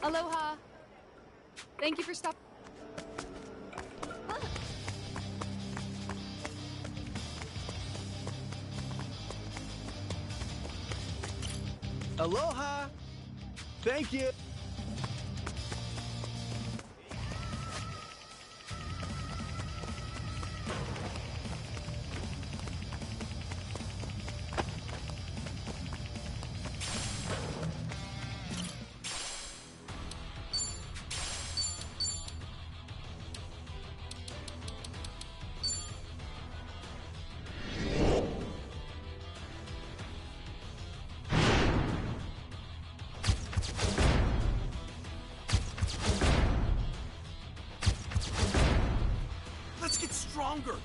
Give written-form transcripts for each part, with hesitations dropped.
Aloha. Thank you for stopping. Aloha! Thank you! Let's get stronger!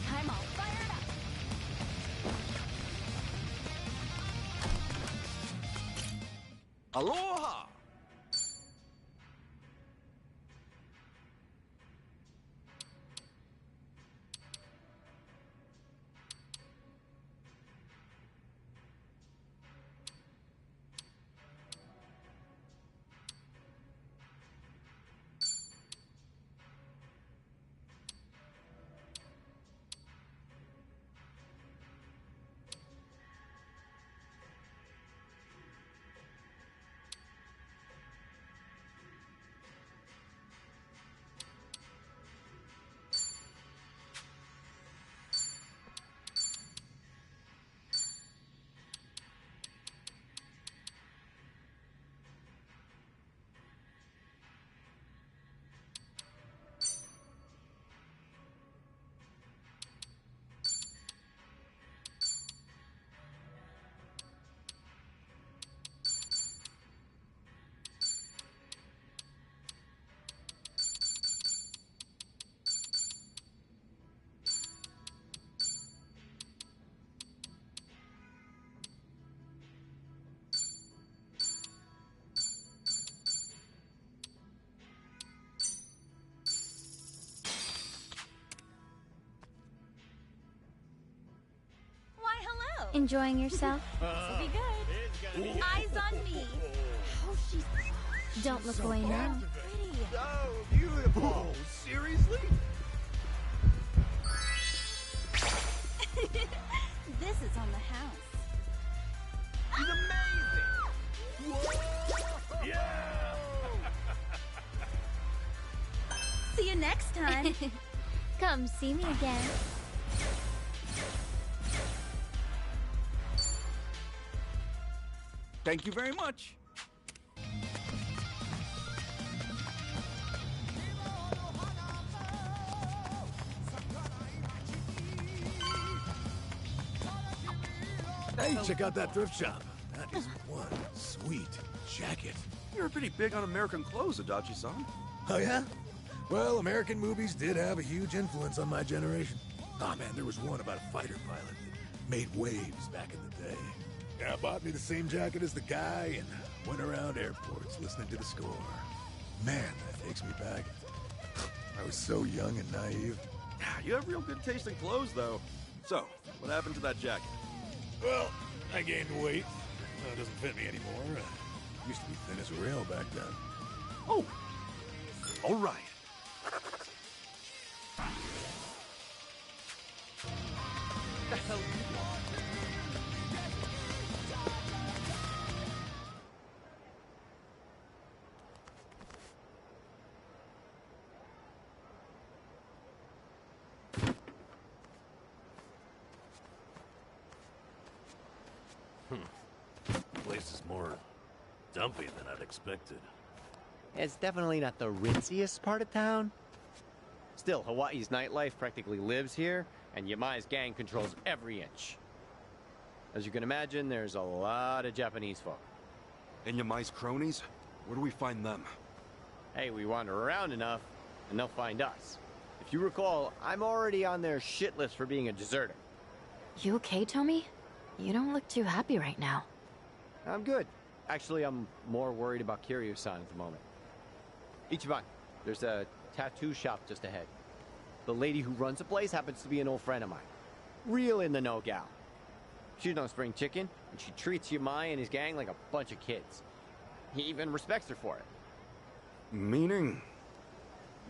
I'm all fired up. Aloha! Why, hello. Enjoying yourself? This'll be good. Eyes on me. Oh, she's Don't look away now. pretty. So beautiful! Seriously? This is on the house. He's amazing! Whoa! Yeah! See you next time. Come see me again. Thank you very much. Hey, check out that thrift shop. That is one sweet jacket. You're pretty big on American clothes, Adachi-san. Oh, yeah? Well, American movies did have a huge influence on my generation. Oh, man, there was one about a fighter pilot that made waves back in the day. Yeah, bought me the same jacket as the guy and went around airports listening to the score. Man, that takes me back. I was so young and naive. You have real good taste in clothes, though. So, what happened to that jacket? Well, I gained weight. It doesn't fit me anymore. Used to be thin as a rail back then. Oh, all right. The hell? Place is more dumpy than I'd expected. It's definitely not the ritziest part of town. Still, Hawaii's nightlife practically lives here, and Yamai's gang controls every inch. As you can imagine, there's a lot of Japanese folk. And Yamai's cronies? Where do we find them? Hey, we wander around enough, and they'll find us. If you recall, I'm already on their shit list for being a deserter. You okay, Tommy? You don't look too happy right now. I'm good. Actually, I'm more worried about Kiryu-san at the moment. Ichiban, there's a tattoo shop just ahead. The lady who runs the place happens to be an old friend of mine. Real in the know gal. She's no spring chicken, and she treats Yamai and his gang like a bunch of kids. He even respects her for it. Meaning?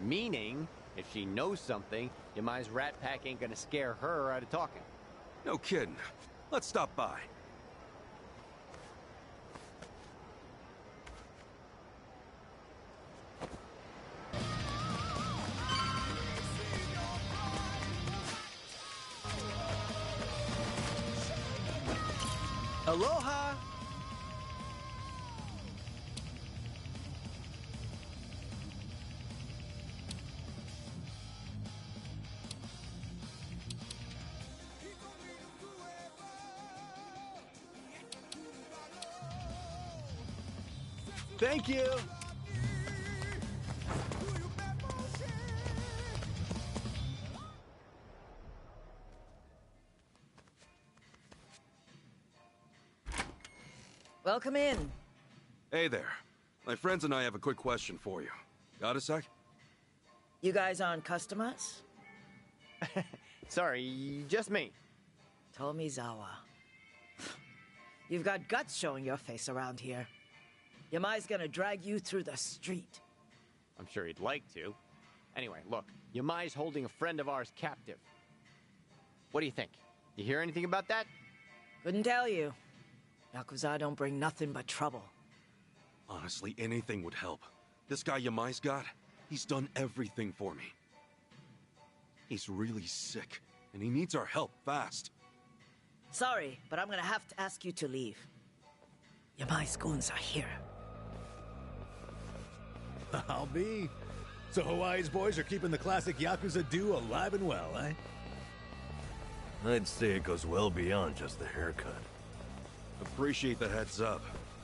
Meaning, if she knows something, Yamai's rat pack ain't gonna scare her out of talking. No kidding. Let's stop by. Aloha! Thank you! Welcome in. Hey there. My friends and I have a quick question for you. Got a sec? You guys aren't customers? Sorry, just me. Tomizawa. You've got guts showing your face around here. Yamai's gonna drag you through the street. I'm sure he'd like to. Anyway, look, Yamai's holding a friend of ours captive. What do you think? You hear anything about that? Couldn't tell you. Yakuza don't bring nothing but trouble. Honestly, anything would help. This guy Yamai's got, he's done everything for me. He's really sick, and he needs our help fast. Sorry, but I'm gonna have to ask you to leave. Yamai's goons are here. I'll be. So Hawaii's boys are keeping the classic Yakuza do alive and well, eh? I'd say it goes well beyond just the haircut. Appreciate the heads up.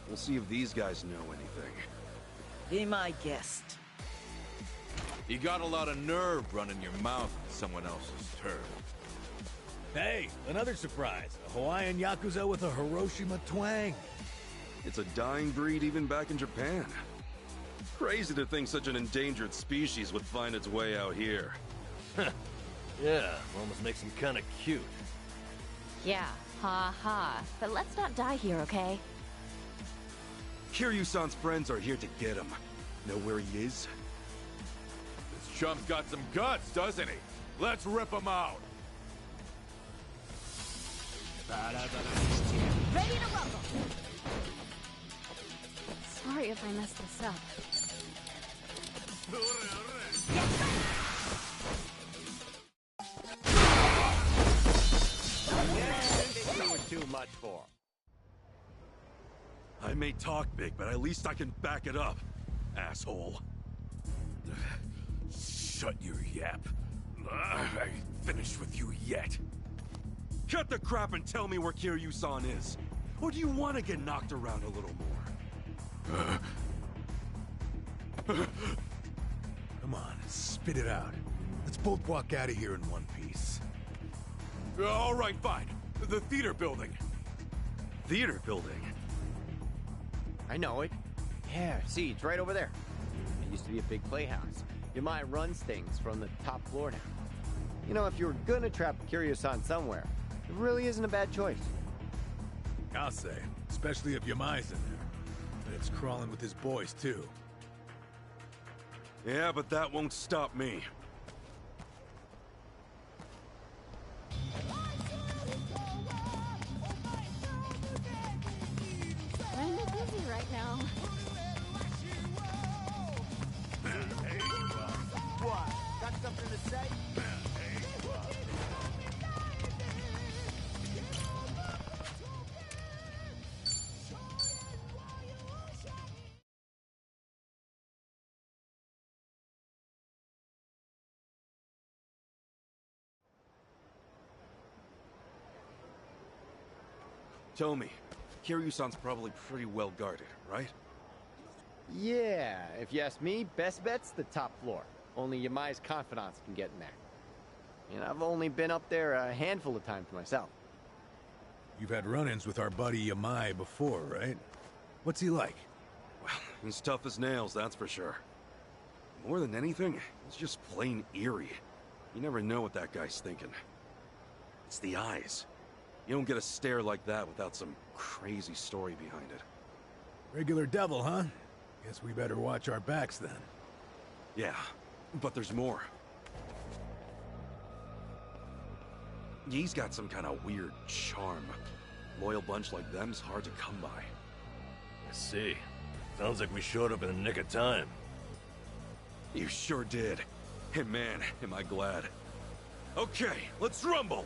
We'll see if these guys know anything. Be my guest. You got a lot of nerve running your mouth in someone else's turf. Hey, another surprise. A Hawaiian Yakuza with a Hiroshima twang. It's a dying breed even back in Japan. Crazy to think such an endangered species would find its way out here. Yeah, almost makes him kinda cute. Yeah, ha ha. But let's not die here, okay? Kiryu-san's friends are here to get him. Know where he is? This chump's got some guts, doesn't he? Let's rip him out. Ready to rumble. Sorry if I messed this up. This you were too much for. I may talk big, but at least I can back it up, asshole. Shut your yap. I ain't finished with you yet. Cut the crap and tell me where Kiryu-san is. Or do you want to get knocked around a little more? Come on, spit it out. Let's both walk out of here in one piece. All right, fine. The theater building. Theater building? I know it. Yeah, see, it's right over there. It used to be a big playhouse. Yamai runs things from the top floor now. You know, if you were gonna trap Kiryu-san somewhere, it really isn't a bad choice. I'll say, especially if Yamai's in there. And it's crawling with his boys, too. Yeah, but that won't stop me. Kinda busy right now. What? Got something to say? Tell me, Kiryu-san's probably pretty well guarded, right? Yeah, if you ask me, best bet's the top floor. Only Yamai's confidants can get in there. And I've only been up there a handful of times myself. You've had run-ins with our buddy Yamai before, right? What's he like? Well, he's tough as nails, that's for sure. More than anything, he's just plain eerie. You never know what that guy's thinking. It's the eyes. You don't get a stare like that without some crazy story behind it. Regular devil, huh? Guess we better watch our backs then. Yeah, but there's more. He's got some kind of weird charm. Loyal bunch like them's hard to come by. I see. Sounds like we showed up in the nick of time. You sure did. And man, am I glad. Okay, let's rumble!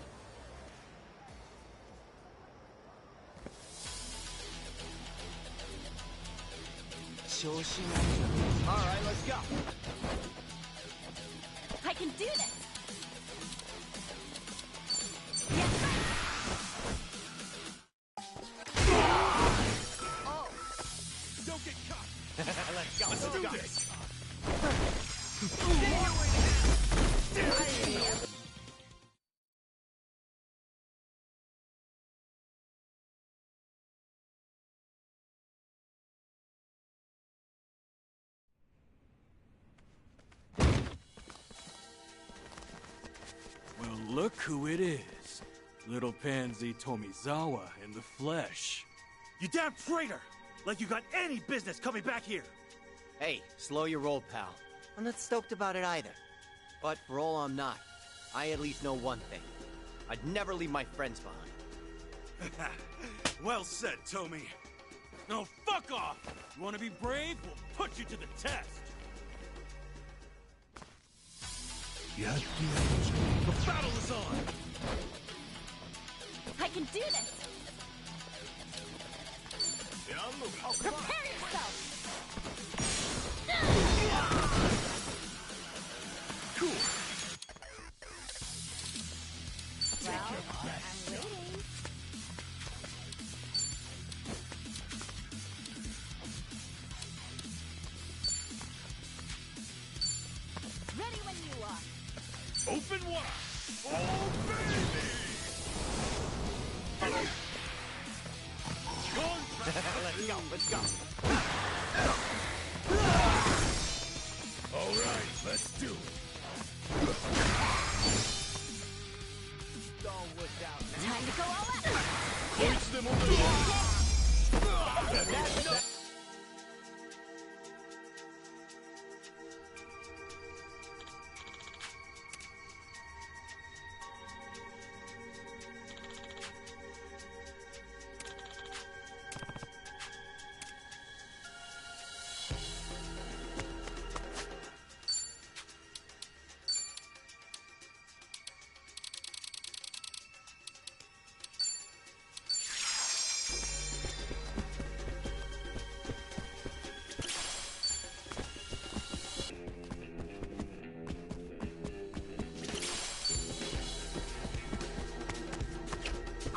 Alright, let's go. I can do this. Don't get caught! Let's go. Let's do this! Well, look who it is. Little Pansy Tomizawa in the flesh. You damn traitor! Like you got any business coming back here! Hey, slow your roll, pal. I'm not stoked about it either. But for all I'm not, I at least know one thing. I'd never leave my friends behind. Well said, Tommy. No, fuck off! You wanna be brave? We'll put you to the test! The battle is on! I can do this. Prepare yourself. Cool. Well, I'm waiting. Ready when you are. Open wide! Oh, baby! Let's go, let's go. All right, let's do it. Don't look out now. Time to go all out. Points them on the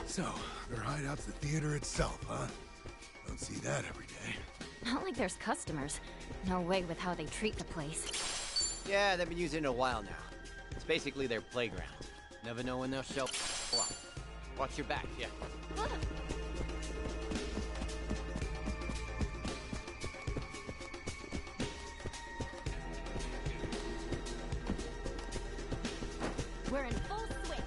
So, their hideout's the theater itself, huh? Don't see that every day. Not like there's customers. No way with how they treat the place. Yeah, they've been using it a while now. It's basically their playground. Never know when they'll show up. Watch your back, yeah. We're in full swing.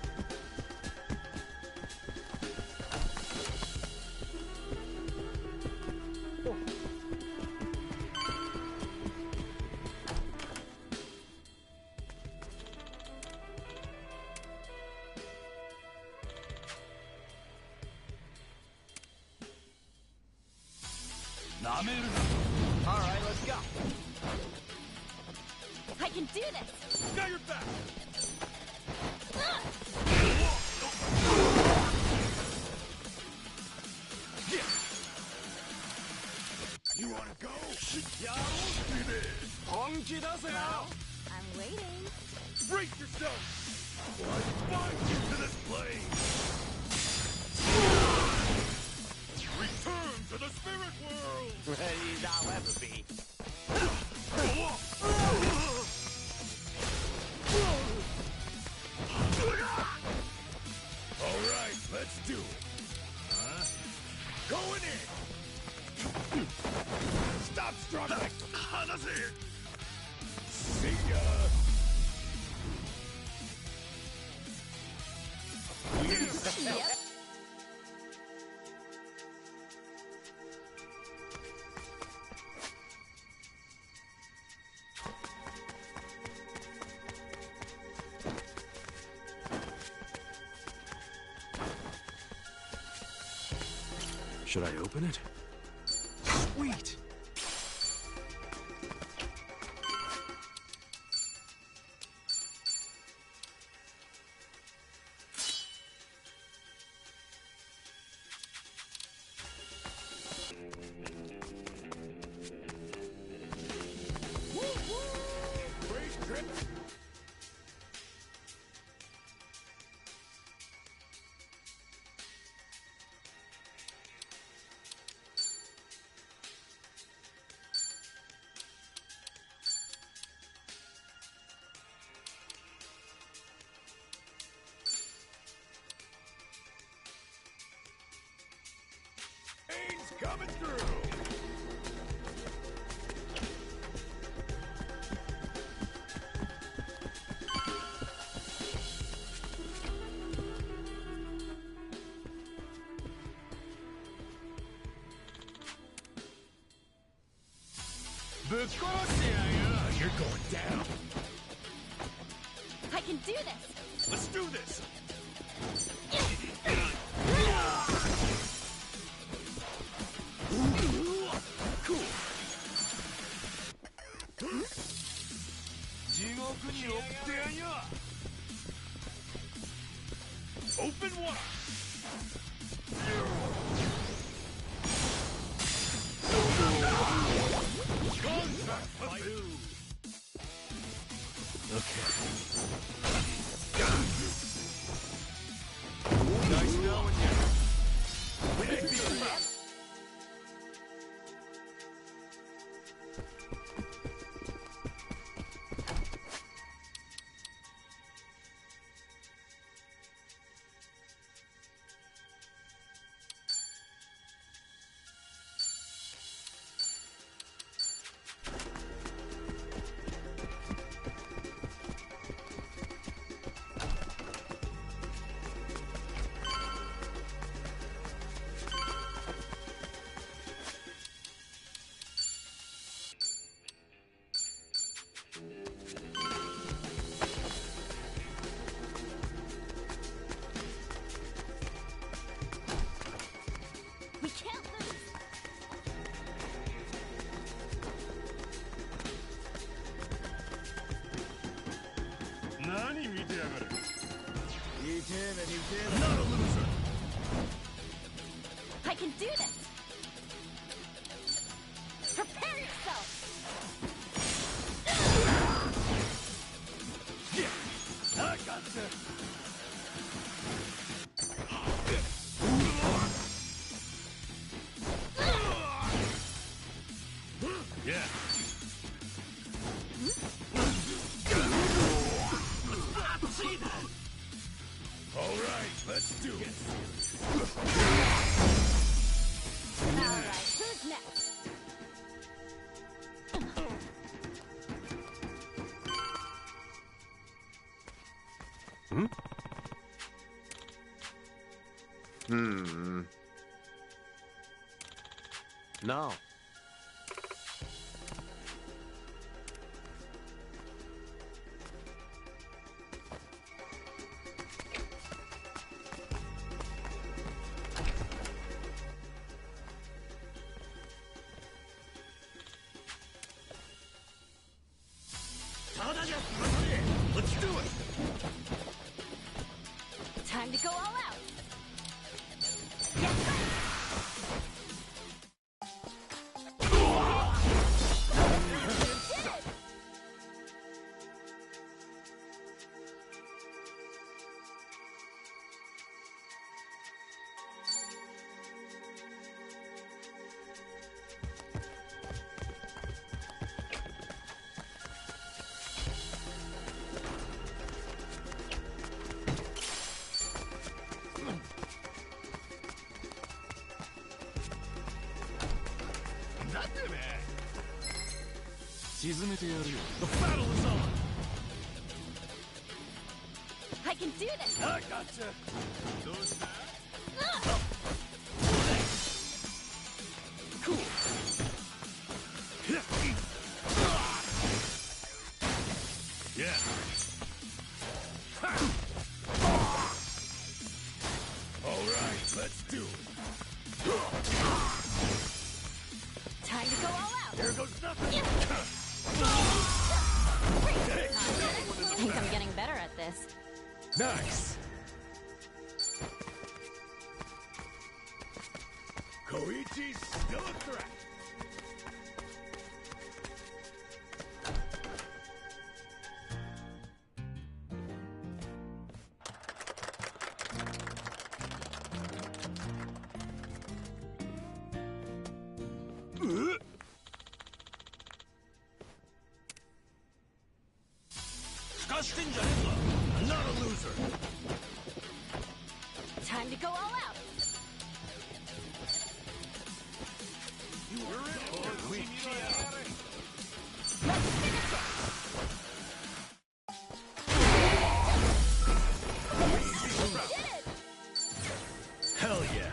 Alright, let's go. I can do this. Got your back! You wanna go? I'm waiting. Brace yourself! I bind you to this plane! Return to the spirit world! Ready as I'll ever be. All right, let's do it. Huh? Going in! Stop struggling! See ya! Yep. Should I open it? Sweet! Great trip. Train's coming through. You're going down. I can do this! Let's do this. Cool. Open water. Contact fight. Nice knowing you. Big beat. We can't lose! Not a loser. I can do this! Prepare yourself! Yeah, I gotcha. Yeah. All right, let's do it. Alright, who's next? No. Let's do it. Time to go all out! The battle is on. I can do this! I gotcha. Cool. Yeah. All right. Let's do it. Time to go all out. Here goes nothing. I think I'm getting better at this. Nice. Koichi's still a threat. I'm not a loser. Time to go all out. Hell yeah.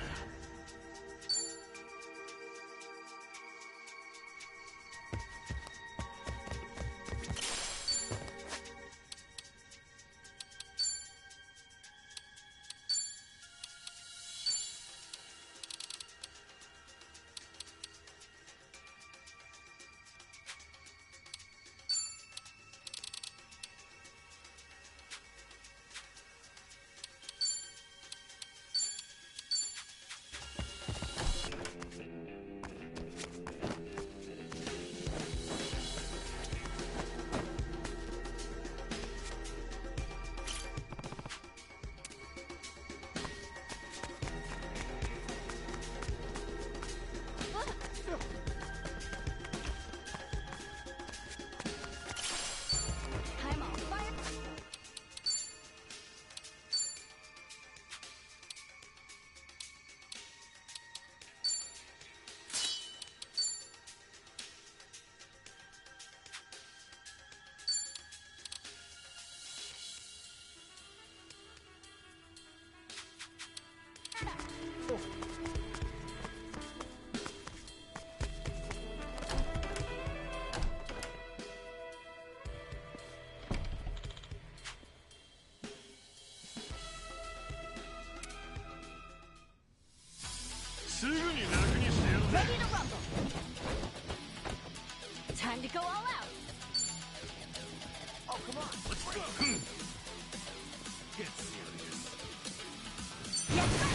I'm on fire. Ready to rumble. Time to go all out. Oh, come on. Let's go. Get serious. Yes, sir.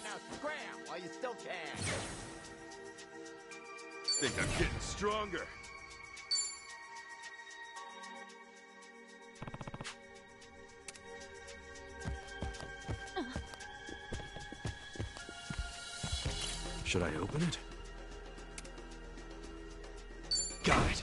Now scram while you still can. Think I'm getting stronger. Should I open it? Got it.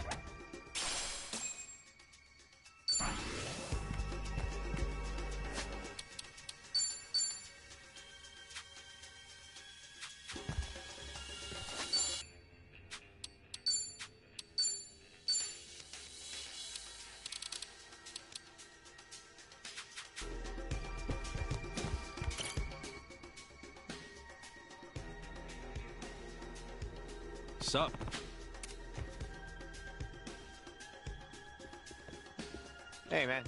Sup? Hey, man.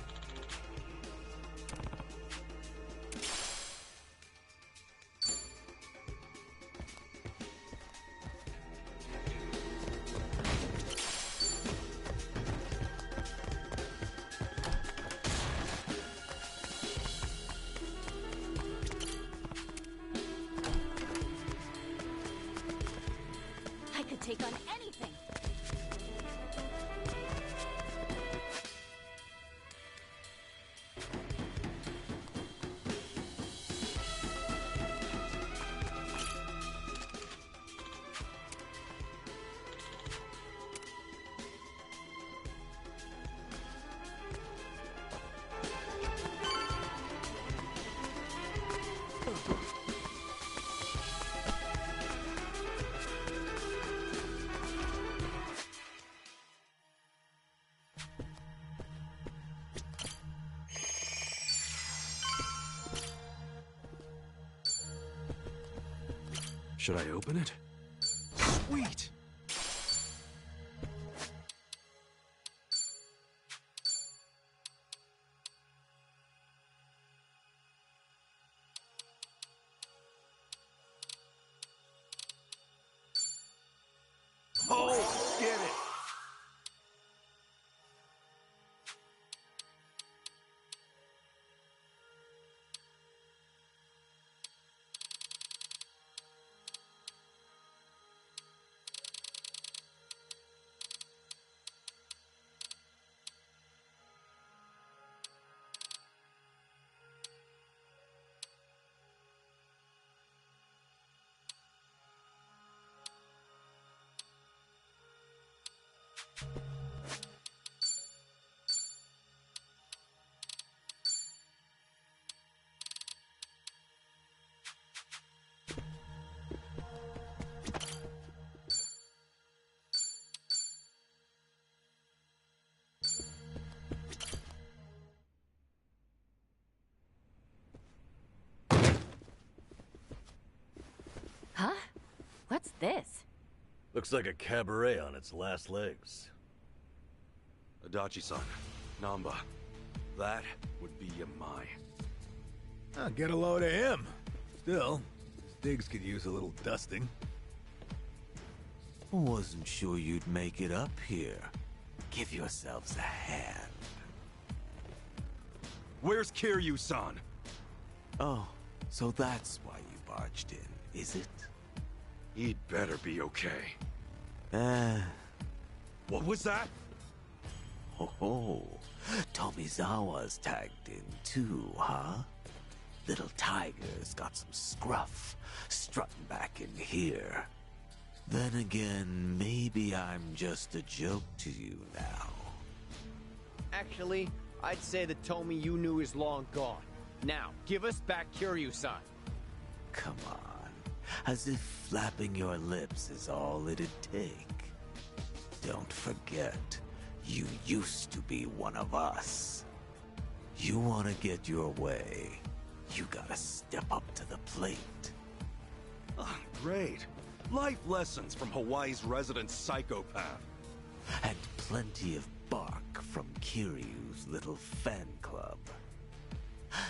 I could take on anything. Should I open it? Sweet! this? Looks like a cabaret on its last legs. Adachi-san, Namba, that would be Yamai. Get a load of him. Still, Stiggs could use a little dusting. Wasn't sure you'd make it up here. Give yourselves a hand. Where's Kiryu-san? Oh, so that's why you barged in, is it? He'd better be okay. What was that? Ho, Tomizawa's tagged in too, huh? Little tiger's got some scruff, strutting back in here. Then again, maybe I'm just a joke to you now. Actually, I'd say the Tomy you knew is long gone. Now, give us back Kiryu-san. Come on, as if flapping your lips is all it'd take. Don't forget, you used to be one of us. You want to get your way, you gotta step up to the plate. Oh, great. Life lessons from Hawaii's resident psychopath. And plenty of bark from Kiryu's little fan club.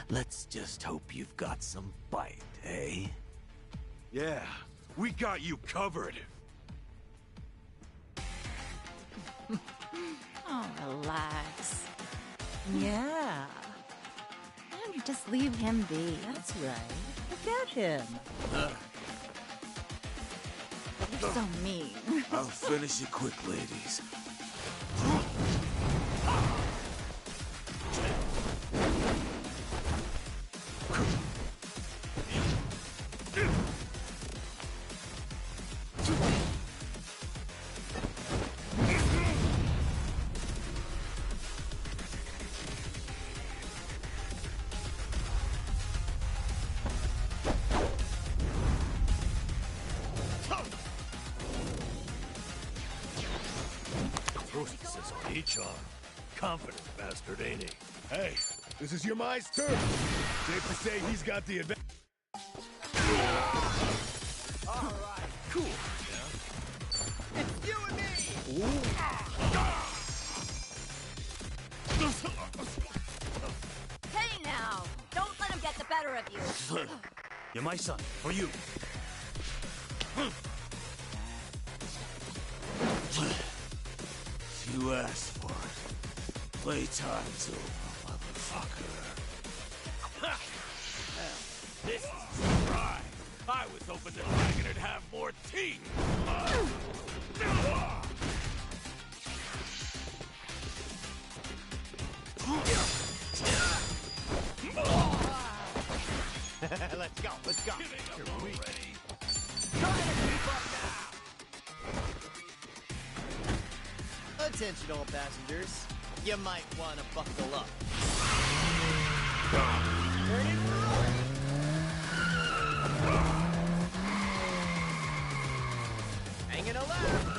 Let's just hope you've got some bite, eh? Yeah, we got you covered. Oh, relax. Yeah, Why don't you just leave him be? that's right. Forget him. You're so mean. I'll finish it quick, ladies. Hostesses on each arm. Confident bastard, ain't he? Hey, this is Yamai's turn. Safe to say he's got the advantage. Alright, cool. It's you and me! Hey now! Don't let him get the better of you. Yamai-san, for you. You asked for it. Playtime's over, motherfucker. This is a surprise. I was hoping the dragon would have more teeth. Let's go, let's go. You're weak. Try to keep up now. Attention, all passengers. You might want to buckle up. Turn it right. Hanging a left.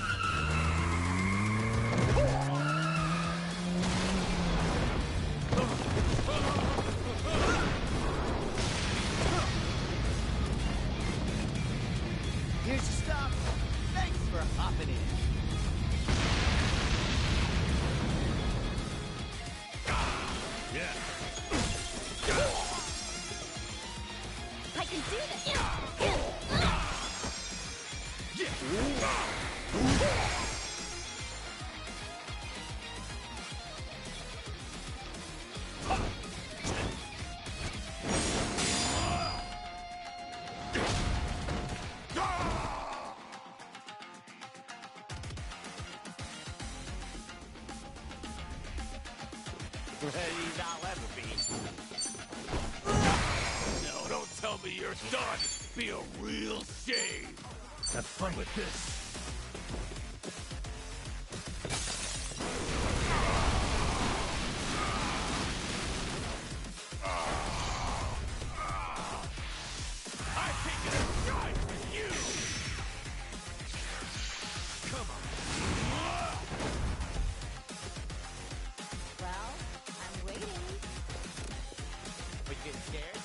Here's your stop. Thanks for hopping in. I can do this. Ready I'll ever be. No, don't tell me you're done. Be a real shame. Have fun with this. I'm taking a shot with you. Come on. Well, I'm waiting. Are you getting scared?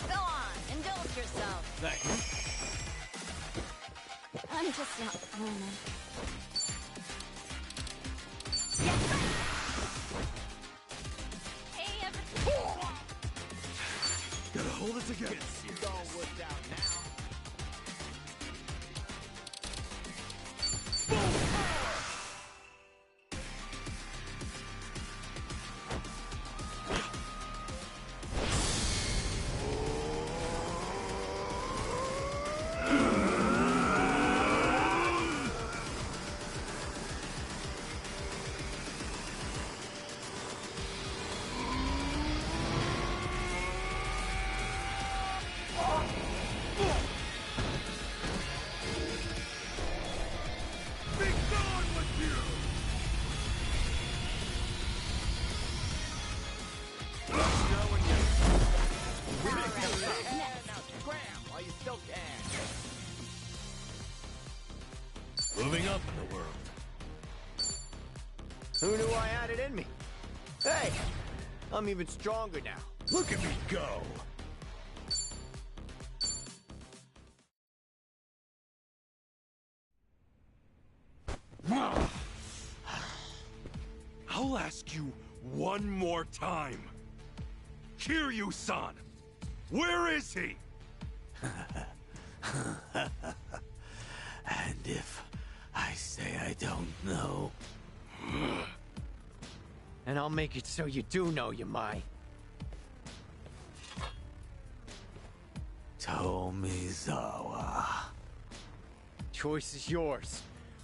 Go on, indulge yourself. Thanks. need to stop running. Hey, everyone. Gotta hold it together. Moving up in the world. Who knew I had it in me? Hey, I'm even stronger now. Look at me go! I'll ask you one more time. Kiryu-san! Where is he? And if I say I don't know... And I'll make it so you do know, Yamai. Tomizawa. Choice is yours.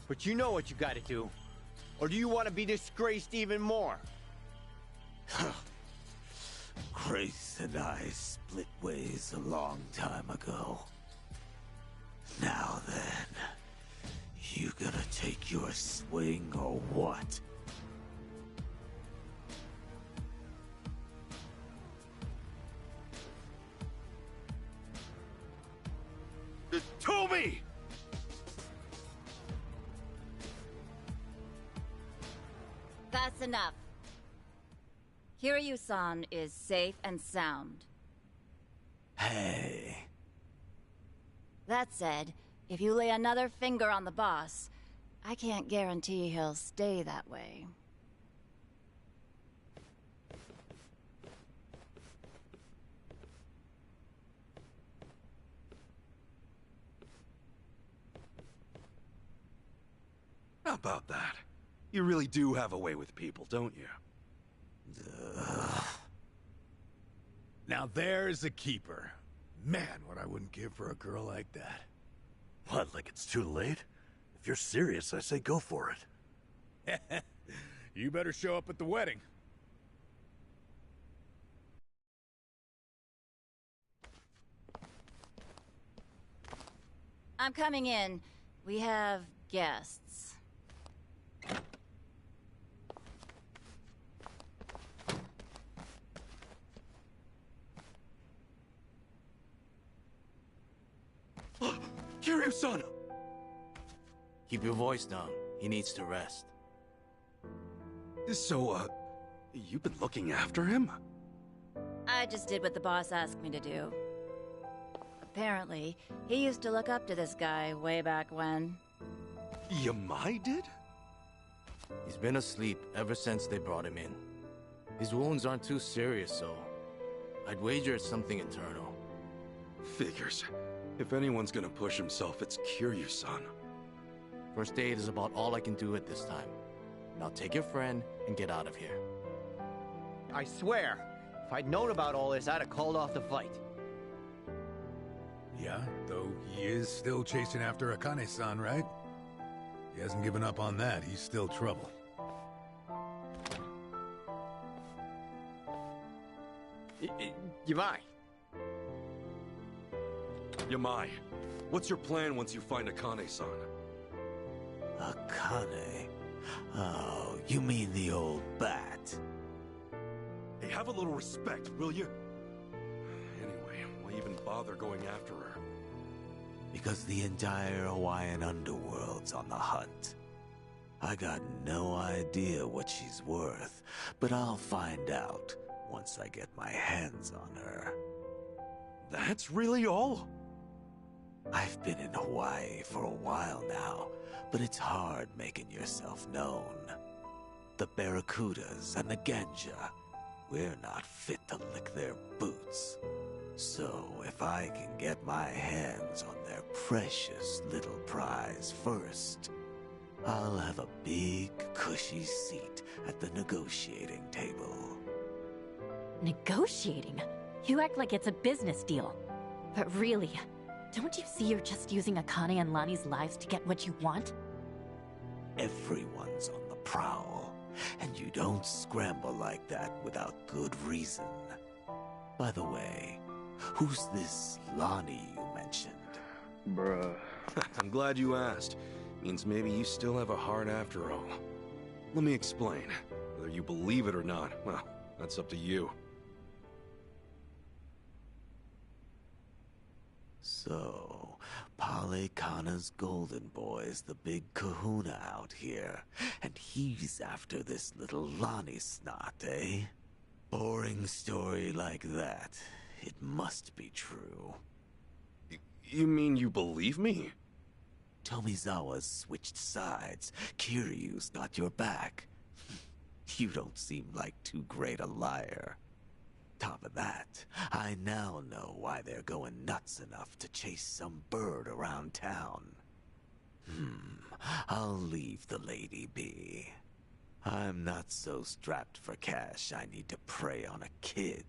But you know what you gotta do. Or do you want to be disgraced even more? Grace and I split ways a long time ago. Now then, you gonna take your swing or what? Tomi! That's enough. Kiryu-san is safe and sound. Hey. That said, if you lay another finger on the boss, I can't guarantee he'll stay that way. How about that? You really do have a way with people, don't you? Now there's a keeper. Man, what I wouldn't give for a girl like that. What, like it's too late? If you're serious, I say go for it. You better show up at the wedding. I'm coming in. We have guests. Kiryu-san! Keep your voice down. He needs to rest. So, you've been looking after him? I just did what the boss asked me to do. Apparently, he used to look up to this guy way back when. Yamai did? He's been asleep ever since they brought him in. His wounds aren't too serious, so I'd wager it's something internal. Figures. If anyone's gonna push himself, it's Kiryu-san. First aid is about all I can do at this time. Now take your friend and get out of here. I swear, if I'd known about all this, I'd have called off the fight. Yeah, though he is still chasing after Akane-san, right? He hasn't given up on that. He's still trouble. Yamai. Yamai, what's your plan once you find Akane-san? Akane? Oh, you mean the old bat? Hey, have a little respect, will you? Anyway, why even bother going after her? Because the entire Hawaiian underworld's on the hunt. I got no idea what she's worth, but I'll find out once I get my hands on her. That's really all? I've been in Hawaii for a while now, but it's hard making yourself known. The Barracudas and the Ganja, we're not fit to lick their boots. So if I can get my hands on their precious little prize first, I'll have a big, cushy seat at the negotiating table. Negotiating? You act like it's a business deal. But really, don't you see you're just using Akane and Lani's lives to get what you want? Everyone's on the prowl, and you don't scramble like that without good reason. By the way, who's this Lani you mentioned? Bruh. I'm glad you asked. Means maybe you still have a heart after all. Let me explain. Whether you believe it or not, well, that's up to you. So, Pale Kana's golden boy's the big kahuna out here, and he's after this little Lani snot, eh? Boring story like that. It must be true. You mean you believe me? Tomizawa's switched sides. Kiryu's got your back. You don't seem like too great a liar. Top of that, I now know why they're going nuts enough to chase some bird around town. I'll leave the lady be. I'm not so strapped for cash I need to prey on a kid.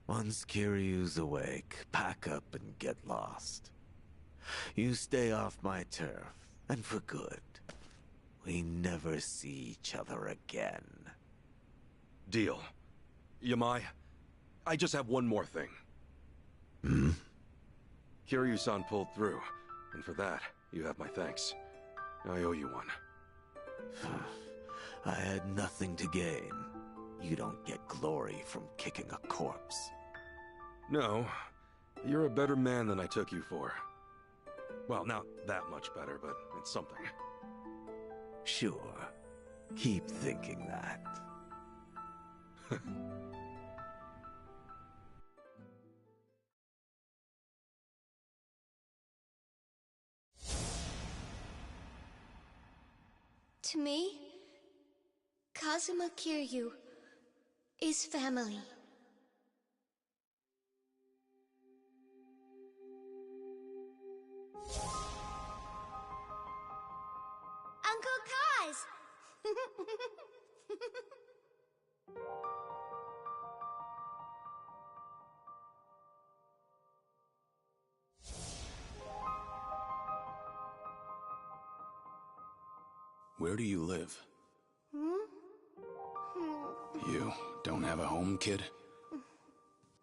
Once Kiryu's awake, pack up and get lost. You stay off my turf, and for good. We never see each other again. Deal. Yamai, I just have one more thing. Kiryu-san pulled through, and for that, you have my thanks. I owe you one. I had nothing to gain. You don't get glory from kicking a corpse. No, you're a better man than I took you for. Well, not that much better, but it's something. Sure. Keep thinking that. To me, Kazuma Kiryu is family. Uncle Kaz! Where do you live? You don't have a home, kid?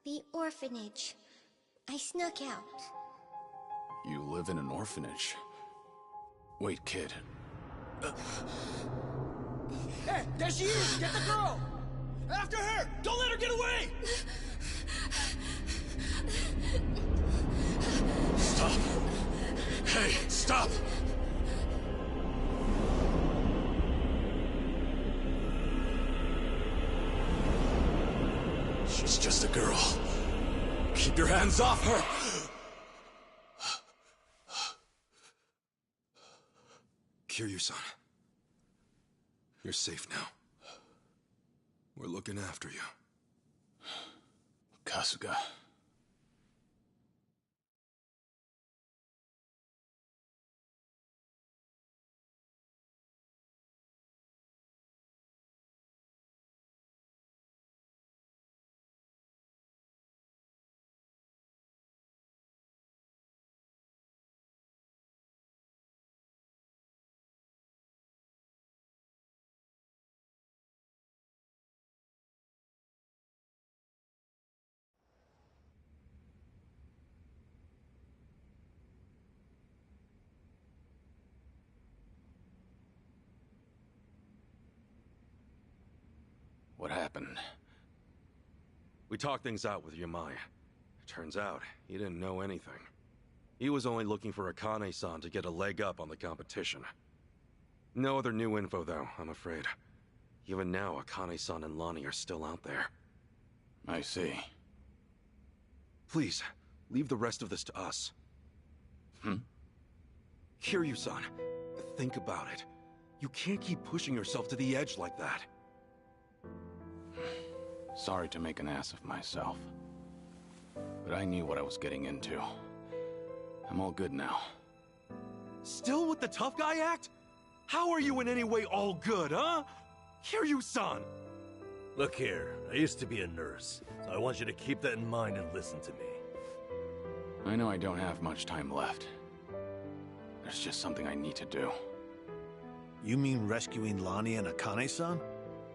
The orphanage. I snuck out. You live in an orphanage? Wait, kid. Hey, there she is! Get the girl! After her! Don't let her get away! Stop! Hey, stop! She's just a girl. Keep your hands off her! Kiryu-san. You're safe now. We're looking after you. Kasuga. What happened? We talked things out with Yamai. Turns out, he didn't know anything. He was only looking for Akane-san to get a leg up on the competition. No other new info, though, I'm afraid. Even now, Akane-san and Lani are still out there. I see. Please, Leave the rest of this to us. Kiryu-san, think about it. You can't keep pushing yourself to the edge like that. Sorry to make an ass of myself. But I knew what I was getting into. I'm all good now. Still with the tough guy act? How are you in any way all good, huh? Kiryu-san! Look here, I used to be a nurse, so I want you to keep that in mind and listen to me. I know I don't have much time left. There's just something I need to do. You mean rescuing Lonnie and Akane-san?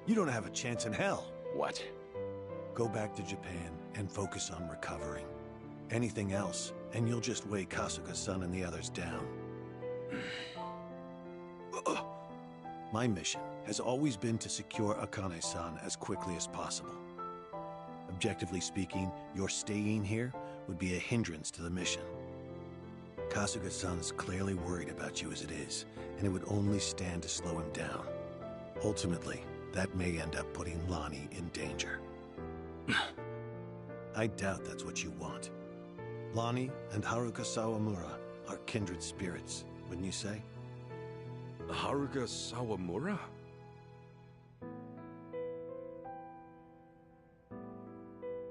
You don't have a chance in hell. What? Go back to Japan and focus on recovering. Anything else, and you'll just weigh Kasuga-san and the others down. My mission has always been to secure Akane-san as quickly as possible. Objectively speaking, your staying here would be a hindrance to the mission. Kasuga-san is clearly worried about you as it is, and it would only stand to slow him down. Ultimately, that may end up putting Lonnie in danger. I doubt that's what you want. Lonnie and Haruka Sawamura are kindred spirits, wouldn't you say? Haruka Sawamura?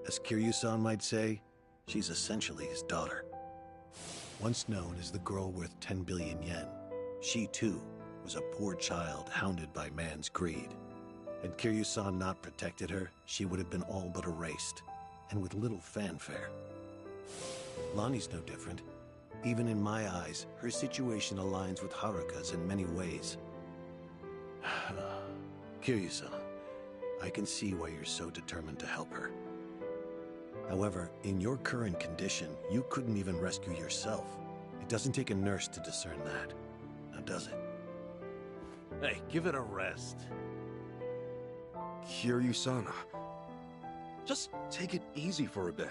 As Kiryu-san might say, she's essentially his daughter. Once known as the girl worth 10 billion yen, she too was a poor child hounded by man's greed. Had Kiryu-san not protected her, she would have been all but erased, and with little fanfare. Lonnie's no different. Even in my eyes, her situation aligns with Haruka's in many ways. Kiryu-san, I can see why you're so determined to help her. However, in your current condition, you couldn't even rescue yourself. It doesn't take a nurse to discern that. Now does it? Hey, give it a rest. Kiryu-san, just take it easy for a bit.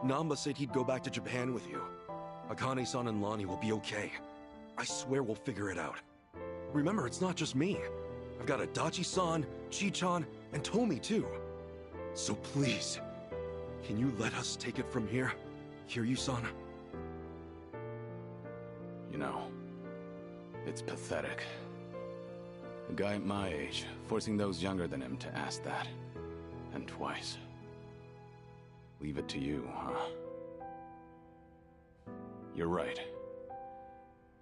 Namba said he'd go back to Japan with you. Akane-san and Lonnie will be okay. I swear we'll figure it out. Remember, it's not just me. I've got Adachi-san, Chi-chan, and Tomi too. So please, can you let us take it from here, Kiryu-san? You know, it's pathetic. A guy at my age, forcing those younger than him to ask that. And twice. Leave it to you, huh? You're right.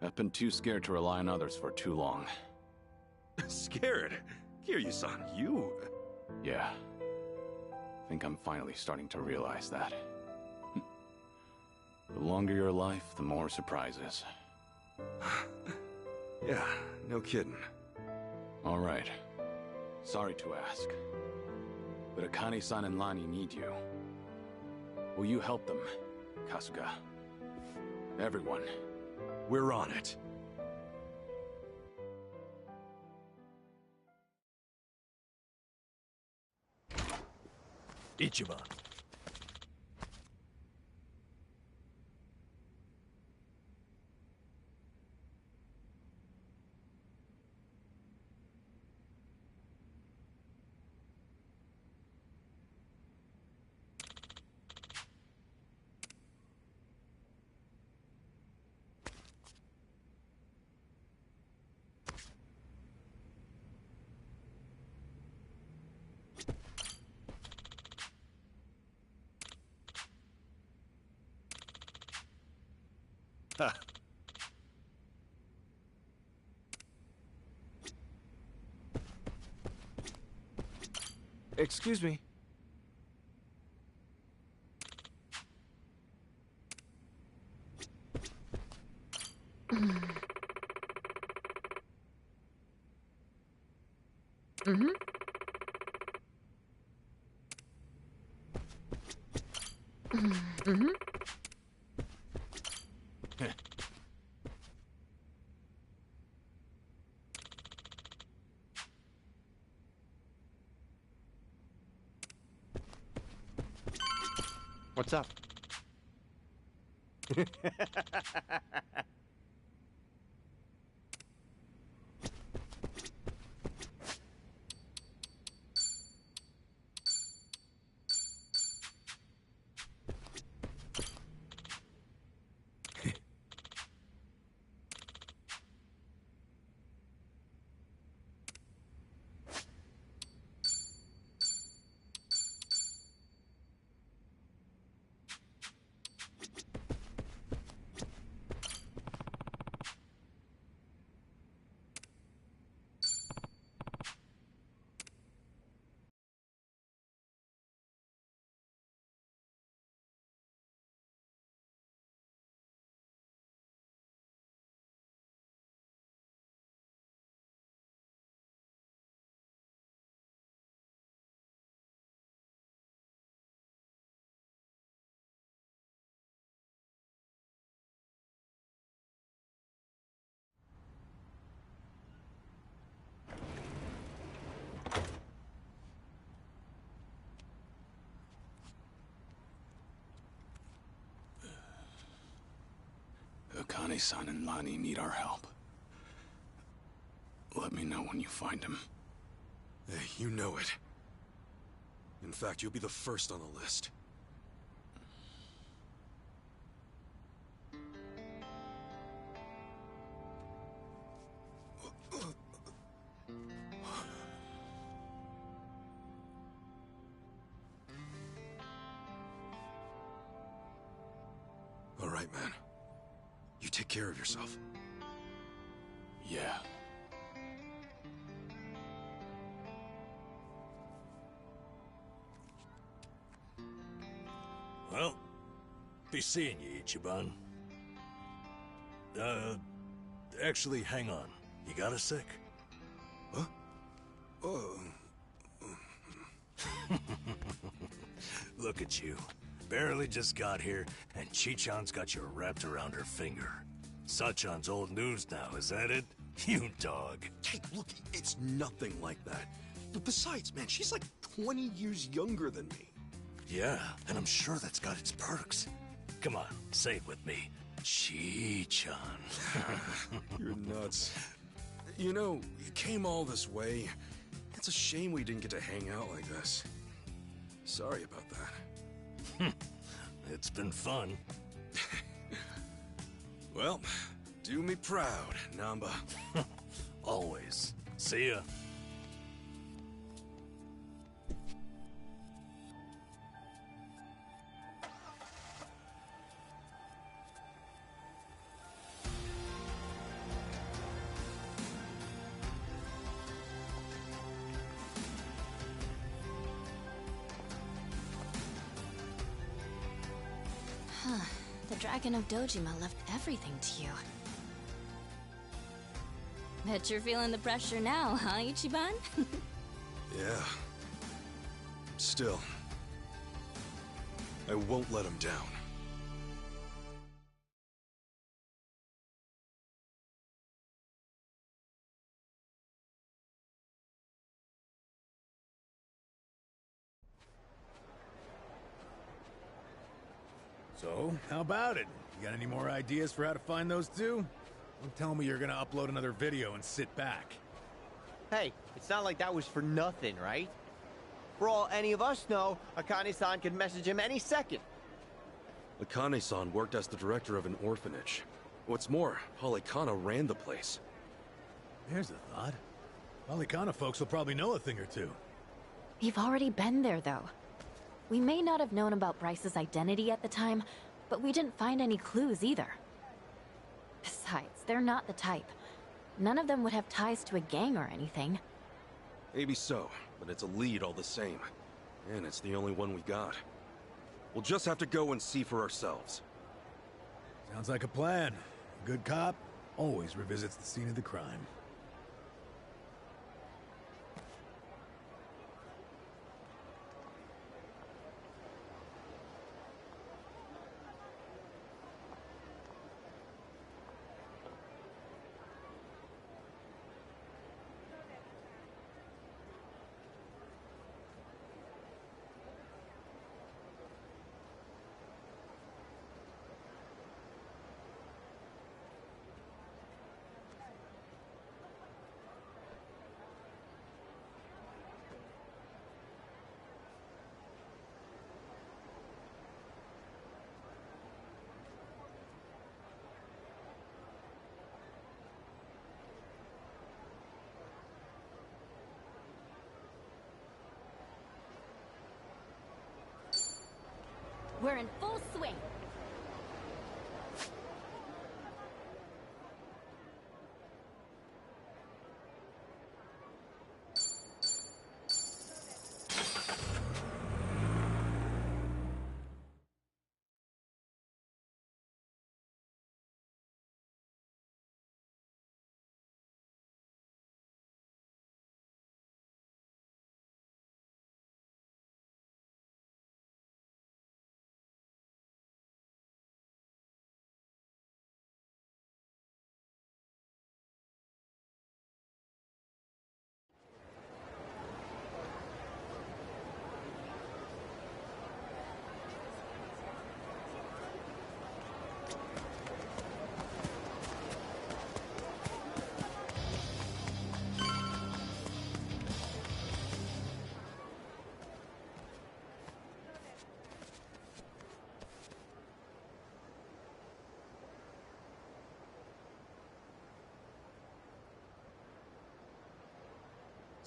I've been too scared to rely on others for too long. Scared? Kiryu-san, you... Yeah. I think I'm finally starting to realize that. The longer your life, the more surprises. Yeah, no kidding. All right. Sorry to ask. But Akane-san and Lonnie need you. Will you help them, Kasuga? Everyone. We're on it. Ichiban. Ha. Excuse me. Mm-hmm. Mm-hmm. What's up? Akane-san and Lani need our help. Let me know when you find him. Hey, you know it. In fact, you'll be the first on the list. All right, man. You take care of yourself. Yeah. Well, be seeing you, Ichiban. Actually, hang on. You got a sec? Huh? Oh. Look at you. Barely just got here, and Chichan's got you wrapped around her finger. Sachan's old news now, is that it? You dog. Hey, look, it's nothing like that. Besides, man, she's like 20 years younger than me. Yeah, and I'm sure that's got its perks. Come on, say it with me. Chichan. You're nuts. You know, you came all this way. It's a shame we didn't get to hang out like this. Sorry about that. It's been fun. Well, do me proud, Namba. Always. See ya. The Dragon of Dojima left everything to you. Bet you're feeling the pressure now, huh, Ichiban? Yeah. Still, I won't let him down. So, how about it? You got any more ideas for how to find those two? Don't tell me you're gonna upload another video and sit back. Hey, it's not like that was for nothing, right? For all any of us know, Akane-san could message him any second. Akane-san worked as the director of an orphanage. What's more, Halikana ran the place. There's a thought. Halikana folks will probably know a thing or two. You've already been there, though. We may not have known about Bryce's identity at the time, but we didn't find any clues either. Besides, they're not the type. None of them would have ties to a gang or anything. Maybe so, but it's a lead all the same. And it's the only one we got. We'll just have to go and see for ourselves. Sounds like a plan. A good cop always revisits the scene of the crime. We're in full swing.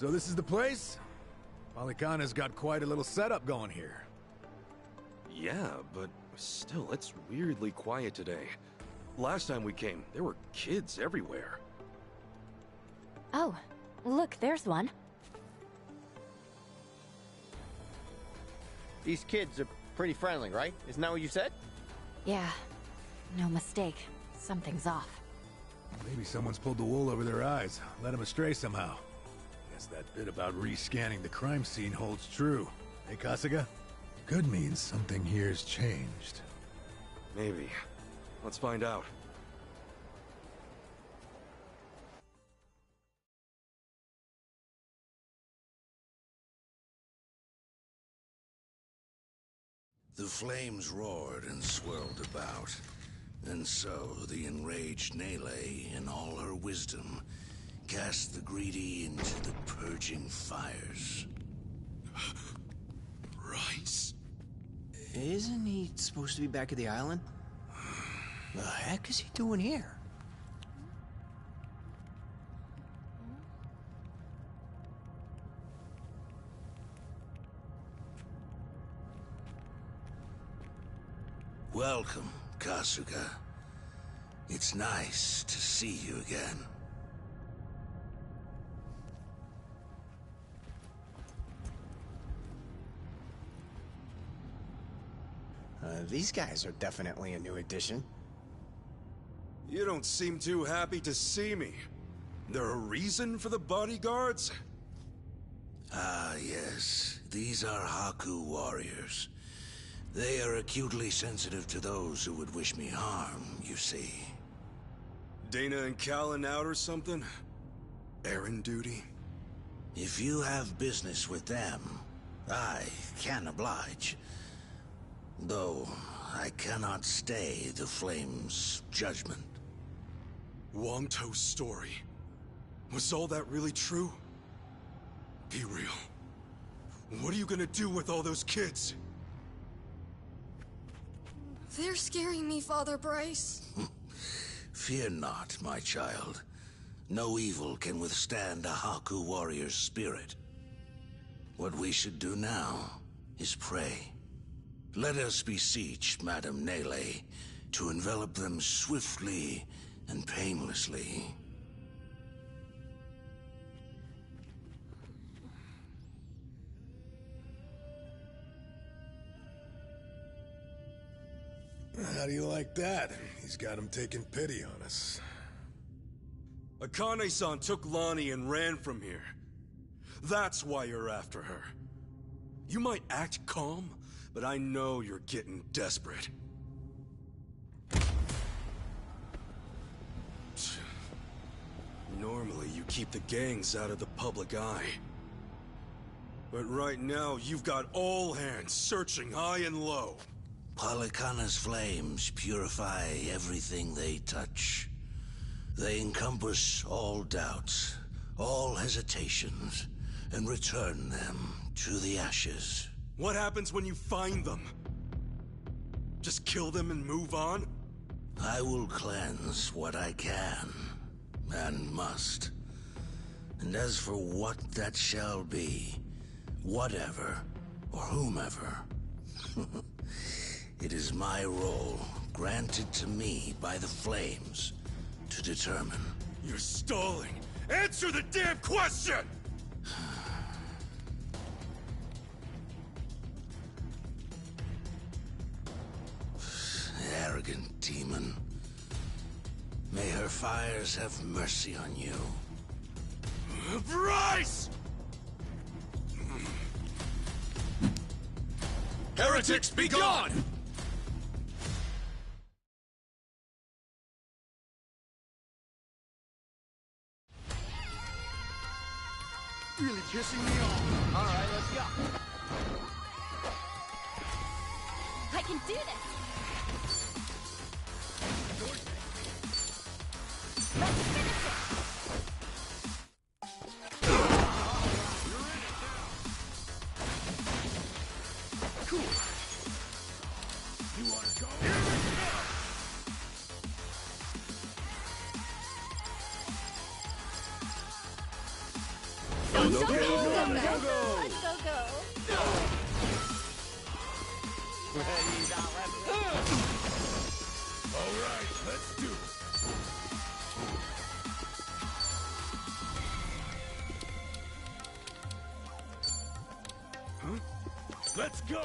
So this is the place? Polycana's got quite a little setup going here. Yeah, but still, it's weirdly quiet today. Last time we came, there were kids everywhere. Oh, look, there's one. These kids are pretty friendly, right? Isn't that what you said? Yeah, no mistake. Something's off. Maybe someone's pulled the wool over their eyes, led them astray somehow. Guess that bit about rescanning the crime scene holds true. Hey, Kasuga? Could mean something here's changed. Maybe. Let's find out. The flames roared and swirled about. And so the enraged Nele, in all her wisdom, cast the greedy into the purging fires. Bryce? Isn't he supposed to be back at the island? The heck is he doing here? Welcome, Kasuga. It's nice to see you again. These guys are definitely a new addition. You don't seem too happy to see me. There a reason for the bodyguards? Ah, yes. These are Haku warriors. They are acutely sensitive to those who would wish me harm, you see. Dana and Callan out or something? Errand duty? If you have business with them, I can oblige. Though, I cannot stay the Flame's judgment. Wangto's story. Was all that really true? Be real. What are you gonna do with all those kids? They're scaring me, Father Bryce. Fear not, my child. No evil can withstand a Haku warrior's spirit. What we should do now is pray. Let us beseech Madame Nele to envelop them swiftly and painlessly. How do you like that? He's got him taking pity on us. Akane-san took Lonnie and ran from here. That's why you're after her. You might act calm, but I know you're getting desperate. Normally, you keep the gangs out of the public eye. But right now, you've got all hands searching high and low. Polycana's flames purify everything they touch. They encompass all doubts, all hesitations, and return them to the ashes. What happens when you find them? Just kill them and move on? I will cleanse what I can, and must. And as for what that shall be, whatever, or whomever, it is my role, granted to me by the Flames, to determine. You're stalling! Answer the damn question! Arrogant demon. May her fires have mercy on you. Bryce! Heretics, be gone! Really pissing me off. All right, let's go. I can do this! Let's finish it! Cool. You wanna go? Go, go, go, Ready, now, All right, let's do it. Let's go!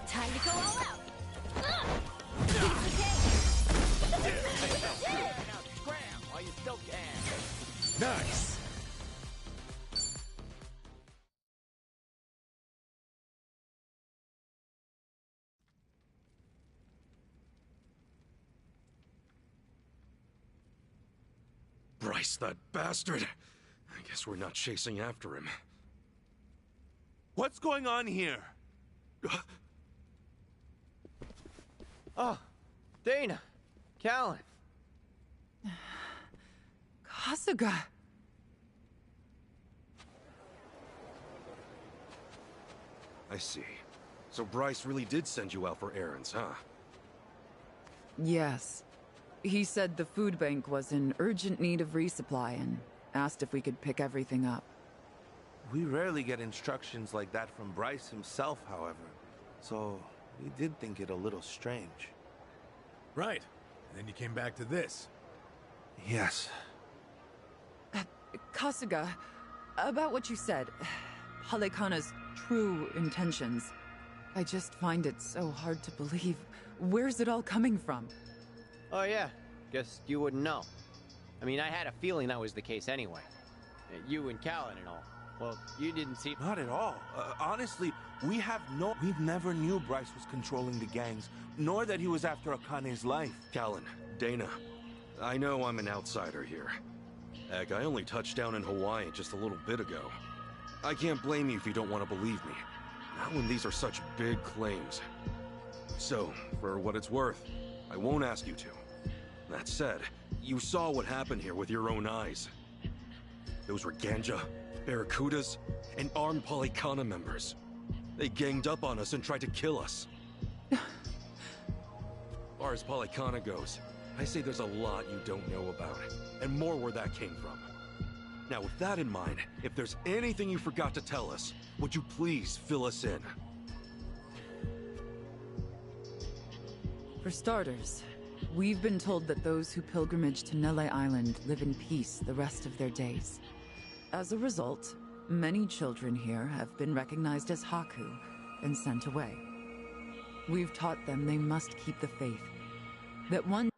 Time to go all out. Scram while you still can. Nice! Bryce, that bastard! I guess we're not chasing after him. What's going on here? Oh, Dana, Callan. Kasuga. I see. So Bryce really did send you out for errands, huh? Yes. He said the food bank was in urgent need of resupply and asked if we could pick everything up. We rarely get instructions like that from Bryce himself, however. So, we did think it a little strange. Right. And then you came back to this. Yes. Kasuga, about what you said, Halekana's true intentions. I just find it so hard to believe. Where's it all coming from? Oh yeah, guess you wouldn't know. I mean, I had a feeling that was the case anyway. You and Callan and all. Well, you didn't see... Not at all. Honestly, we never knew Bryce was controlling the gangs, nor that he was after Akane's life. Callan, Dana, I know I'm an outsider here. Heck, I only touched down in Hawaii just a little bit ago. I can't blame you if you don't want to believe me. Not when these are such big claims. So, for what it's worth, I won't ask you to. That said, you saw what happened here with your own eyes. Those were Ganja, Barracudas, and armed Polycana members. They ganged up on us and tried to kill us. As far as Polycana goes, I say there's a lot you don't know about, and more where that came from. Now, with that in mind, if there's anything you forgot to tell us, would you please fill us in? For starters, we've been told that those who pilgrimage to Nele Island live in peace the rest of their days. As a result, many children here have been recognized as Haku and sent away. We've taught them they must keep the faith, that one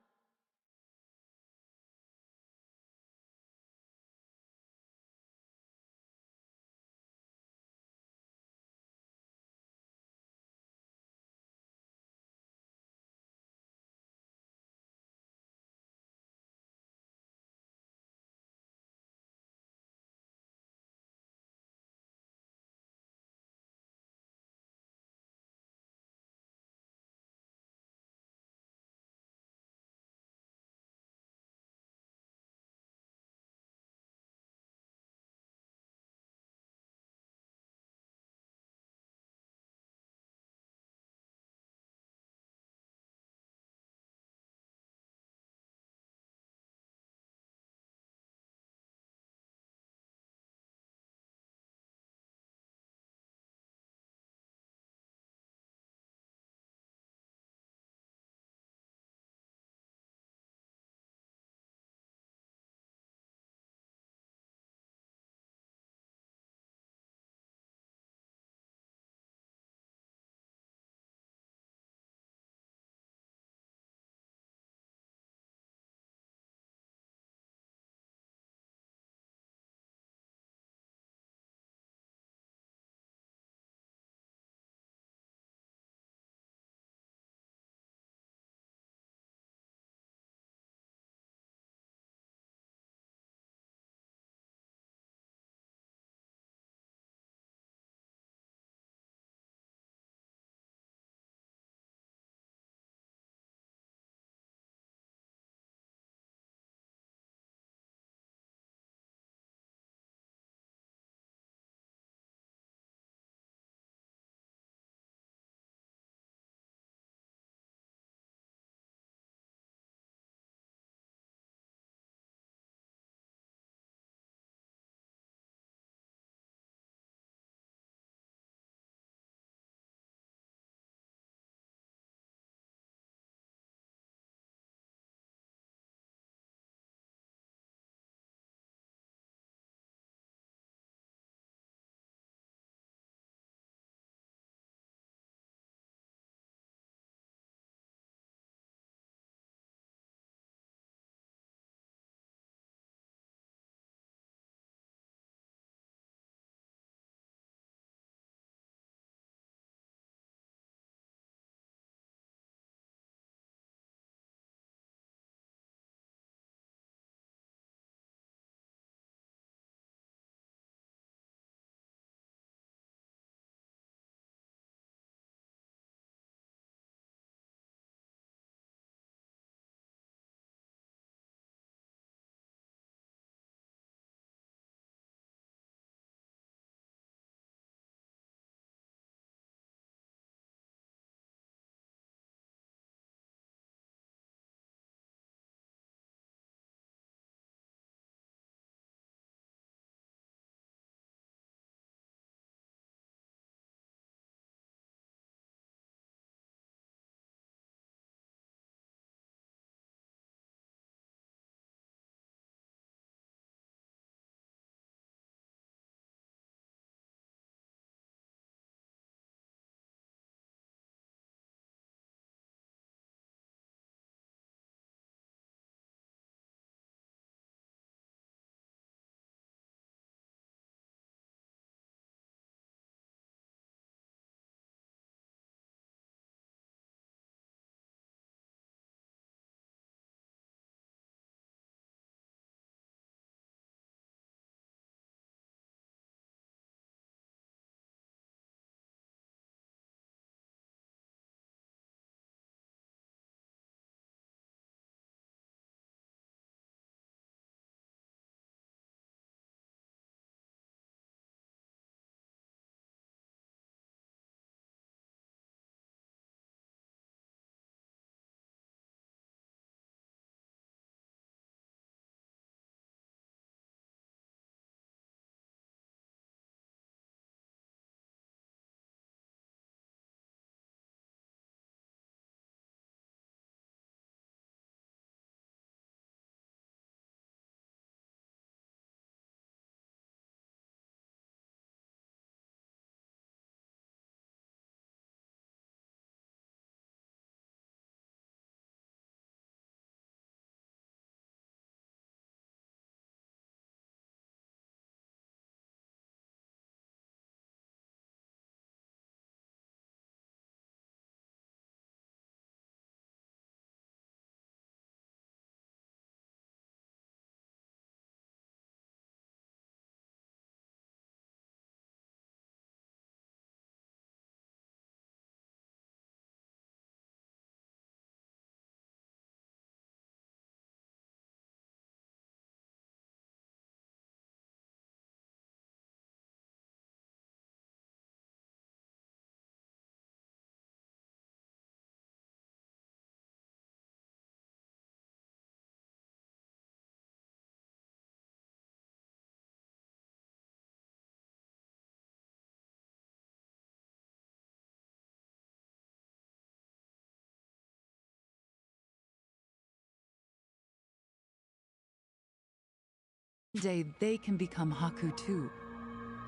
day they can become Haku too.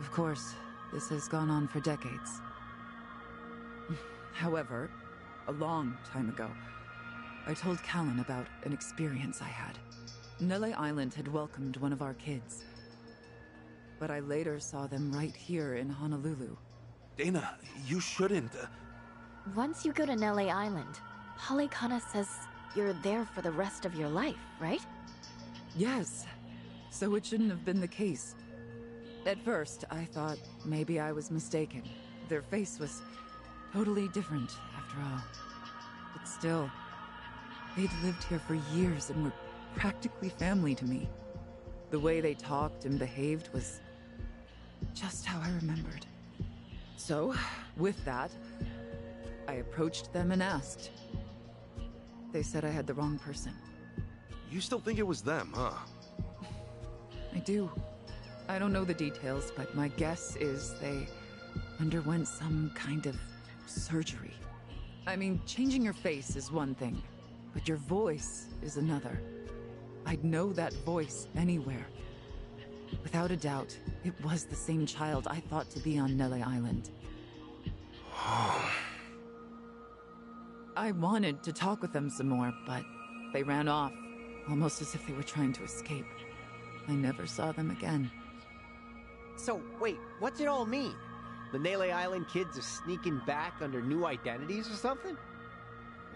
Of course, this has gone on for decades. However, a long time ago, I told Callan about an experience I had. Nele Island had welcomed one of our kids, but I later saw them right here in Honolulu. Dana, you shouldn't. Once you go to Nele Island, Polycana says you're there for the rest of your life, right? Yes, so it shouldn't have been the case. At first, I thought maybe I was mistaken. Their face was totally different, after all. But still, they'd lived here for years and were practically family to me. The way they talked and behaved was just how I remembered. So, with that, I approached them and asked. They said I had the wrong person. You still think it was them, huh? I do. I don't know the details, but my guess is they underwent some kind of surgery. I mean, changing your face is one thing, but your voice is another. I'd know that voice anywhere. Without a doubt, it was the same child I thought to be on Nele Island. I wanted to talk with them some more, but they ran off, almost as if they were trying to escape. I never saw them again. So, wait, what's it all mean? The Nele Island kids are sneaking back under new identities or something?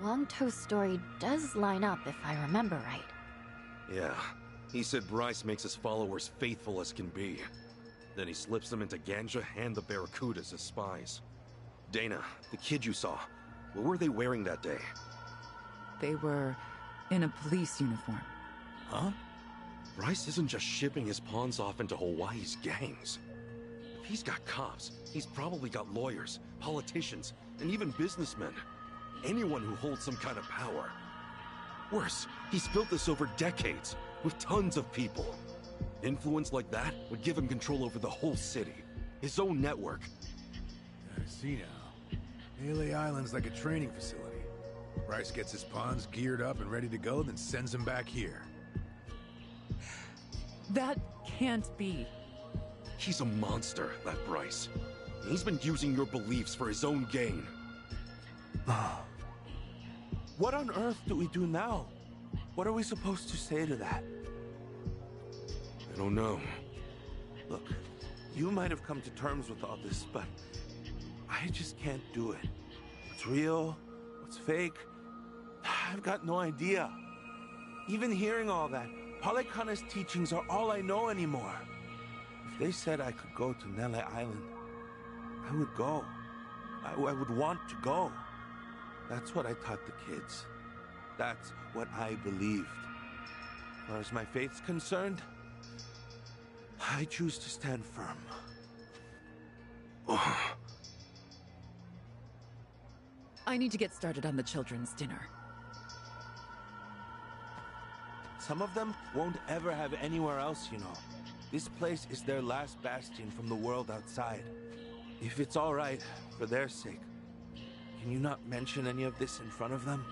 Wongto's story does line up if I remember right. Yeah. He said Bryce makes his followers faithful as can be. Then he slips them into Ganja and the Barracudas as spies. Dana, the kid you saw, what were they wearing that day? They were in a police uniform. Huh? Bryce isn't just shipping his pawns off into Hawaii's gangs. If he's got cops, he's probably got lawyers, politicians, and even businessmen. Anyone who holds some kind of power. Worse, he's built this over decades, with tons of people. Influence like that would give him control over the whole city. His own network. I see now. Nele Island's like a training facility. Bryce gets his pawns geared up and ready to go, then sends them back here. That can't be. He's a monster, that Bryce. He's been using your beliefs for his own gain. What on earth do we do now? What are we supposed to say to that? I don't know. Look, you might have come to terms with all this, but I just can't do it. What's real? What's fake? I've got no idea. Even hearing all that, Polycana's teachings are all I know anymore. If they said I could go to Nele Island, I would go. I would want to go. That's what I taught the kids. That's what I believed. As far as my faith's concerned, I choose to stand firm. I need to get started on the children's dinner. Some of them won't ever have anywhere else, you know. This place is their last bastion from the world outside. If it's all right, for their sake, can you not mention any of this in front of them?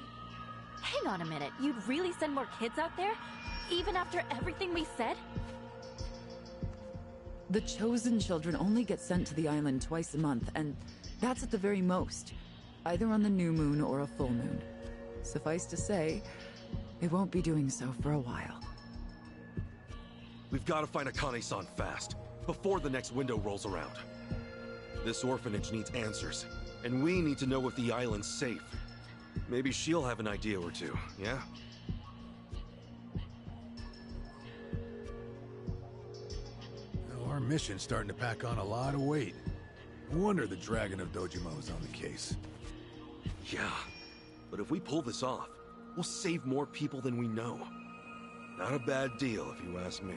Hang on a minute, you'd really send more kids out there? Even after everything we said? The chosen children only get sent to the island twice a month, and that's at the very most. Either on the new moon or a full moon. Suffice to say, it won't be doing so for a while. We've got to find Akane-san fast, before the next window rolls around. This orphanage needs answers, and we need to know if the island's safe. Maybe she'll have an idea or two, yeah? Well, our mission's starting to pack on a lot of weight. No wonder the Dragon of Dojima is on the case. Yeah, but if we pull this off, we'll save more people than we know. Not a bad deal, if you ask me.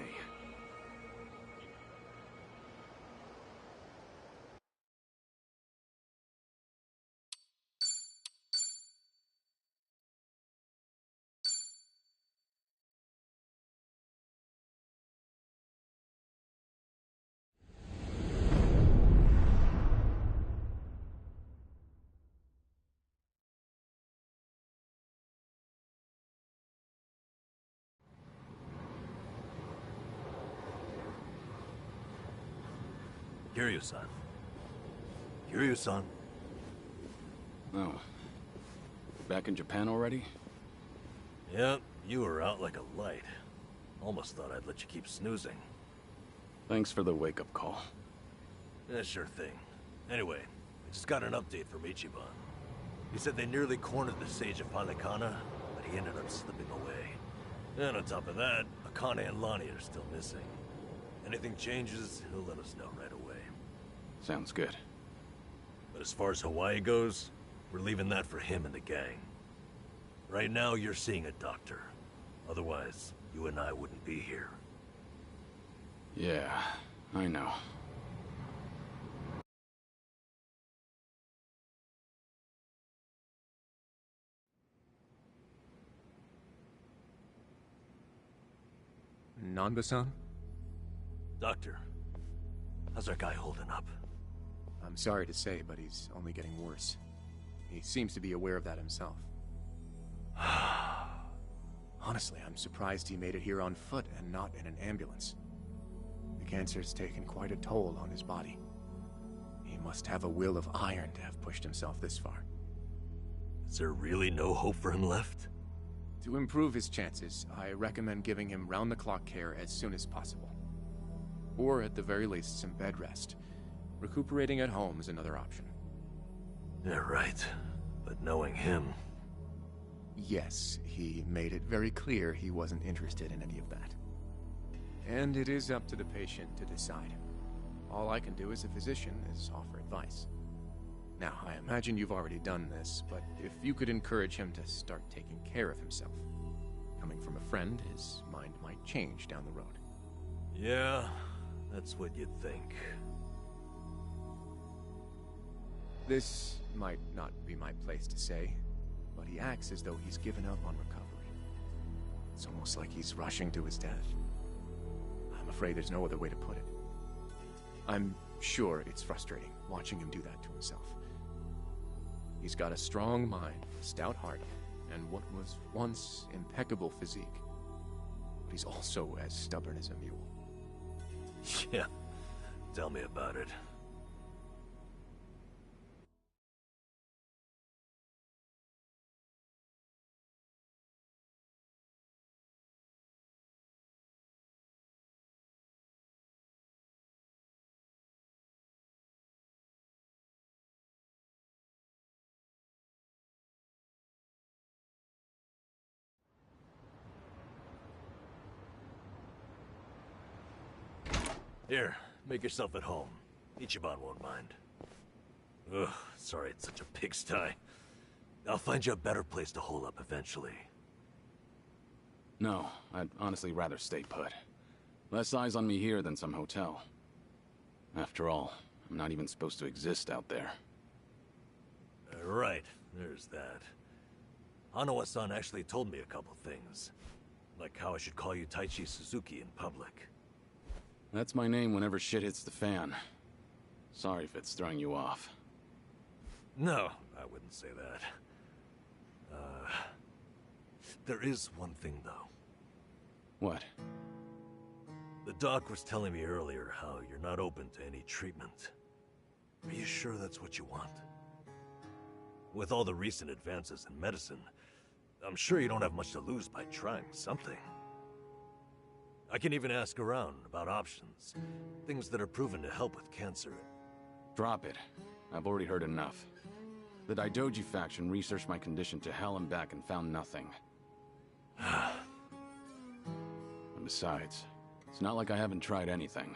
Kiryu-san. Kiryu-san. Oh. Back in Japan already? Yep, you were out like a light. Almost thought I'd let you keep snoozing. Thanks for the wake-up call. Yeah, sure thing. Anyway, I just got an update from Ichiban. He said they nearly cornered the Sage of Hanekana, but he ended up slipping away. And on top of that, Akane and Lonnie are still missing. Anything changes, he'll let us know right away. Sounds good. But as far as Hawaii goes, we're leaving that for him and the gang. Right now, you're seeing a doctor. Otherwise, you and I wouldn't be here. Yeah, I know. Nanba-san? Doctor, how's our guy holding up? I'm sorry to say, but he's only getting worse. He seems to be aware of that himself. Honestly, I'm surprised he made it here on foot and not in an ambulance. The cancer's taken quite a toll on his body. He must have a will of iron to have pushed himself this far. Is there really no hope for him left? To improve his chances, I recommend giving him round-the-clock care as soon as possible. Or at the very least, some bed rest. Recuperating at home is another option. Yeah, right. But knowing him... Yes, he made it very clear he wasn't interested in any of that. And it is up to the patient to decide. All I can do as a physician is offer advice. Now, I imagine you've already done this, but if you could encourage him to start taking care of himself. Coming from a friend, his mind might change down the road. Yeah, that's what you'd think. This might not be my place to say, but he acts as though he's given up on recovery. It's almost like he's rushing to his death. I'm afraid there's no other way to put it. I'm sure it's frustrating watching him do that to himself. He's got a strong mind, a stout heart, and what was once impeccable physique. But he's also as stubborn as a mule. Yeah, tell me about it. Here, make yourself at home. Ichiban won't mind. Ugh, sorry it's such a pigsty. I'll find you a better place to hole up eventually. No, I'd honestly rather stay put. Less eyes on me here than some hotel. After all, I'm not even supposed to exist out there. Right, there's that. Hanawa-san actually told me a couple things. Like how I should call you Taichi Suzuki in public. That's my name whenever shit hits the fan. Sorry if it's throwing you off. No, I wouldn't say that. There is one thing, though. What? The doc was telling me earlier how you're not open to any treatment. Are you sure that's what you want? With all the recent advances in medicine, I'm sure you don't have much to lose by trying something. I can even ask around about options. Things that are proven to help with cancer. Drop it. I've already heard enough. The Daidoji faction researched my condition to hell and back and found nothing. And besides, it's not like I haven't tried anything.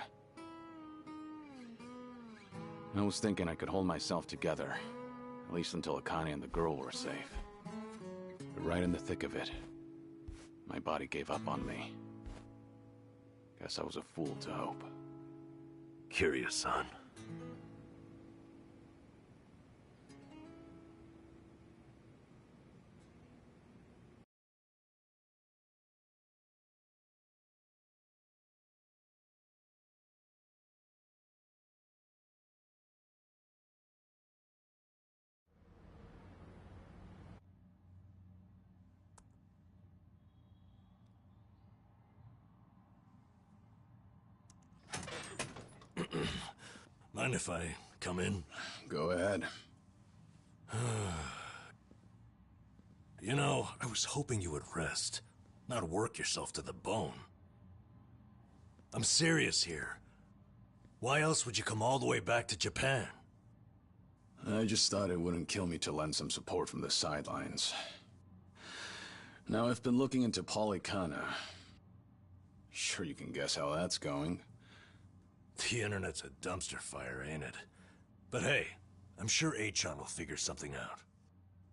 I was thinking I could hold myself together, at least until Akane and the girl were safe. But right in the thick of it, my body gave up on me. Guess I was a fool to hope. Kiryu-san. Mind if I come in? Go ahead. You know, I was hoping you would rest, not work yourself to the bone. I'm serious here. Why else would you come all the way back to Japan? I just thought it wouldn't kill me to lend some support from the sidelines. Now, I've been looking into Polycana. Sure you can guess how that's going. The internet's a dumpster fire, ain't it? But hey, I'm sure Achan will figure something out.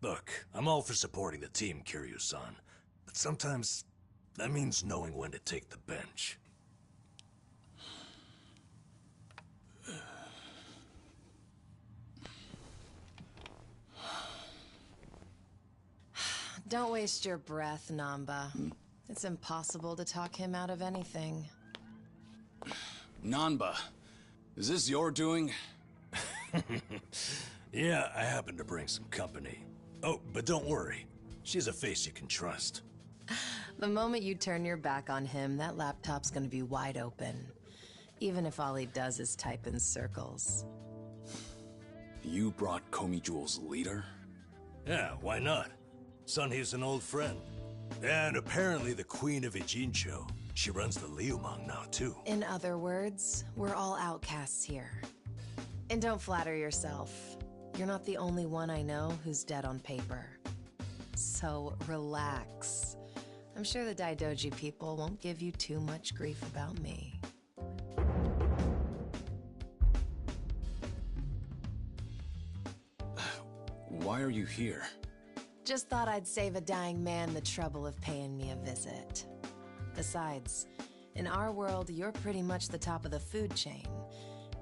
Look, I'm all for supporting the team, Kiryu-san, but sometimes that means knowing when to take the bench. Don't waste your breath, Namba. It's impossible to talk him out of anything. Nanba, is this your doing? Yeah, I happen to bring some company. Oh, but don't worry. She's a face you can trust. The moment you turn your back on him, that laptop's gonna be wide open. Even if all he does is type in circles. You brought Komijul's leader? Yeah, why not? Sunhee's an old friend. And apparently the Queen of Ijincho. She runs the Liumang now, too. In other words, we're all outcasts here. And don't flatter yourself. You're not the only one I know who's dead on paper. So relax. I'm sure the Daidoji people won't give you too much grief about me. Why are you here? Just thought I'd save a dying man the trouble of paying me a visit. Besides, in our world, you're pretty much the top of the food chain.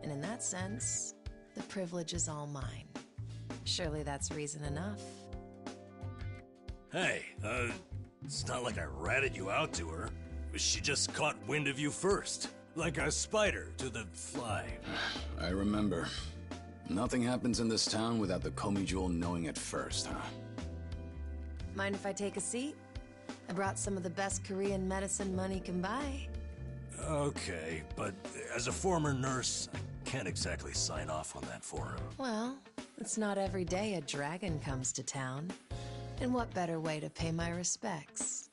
And in that sense, the privilege is all mine. Surely that's reason enough. Hey, it's not like I ratted you out to her. She just caught wind of you first. Like a spider to the fly. I remember. Nothing happens in this town without the Komijul knowing it first, huh? Mind if I take a seat? I brought some of the best Korean medicine money can buy. Okay, but as a former nurse, I can't exactly sign off on that for him. Well, it's not every day a dragon comes to town. And what better way to pay my respects?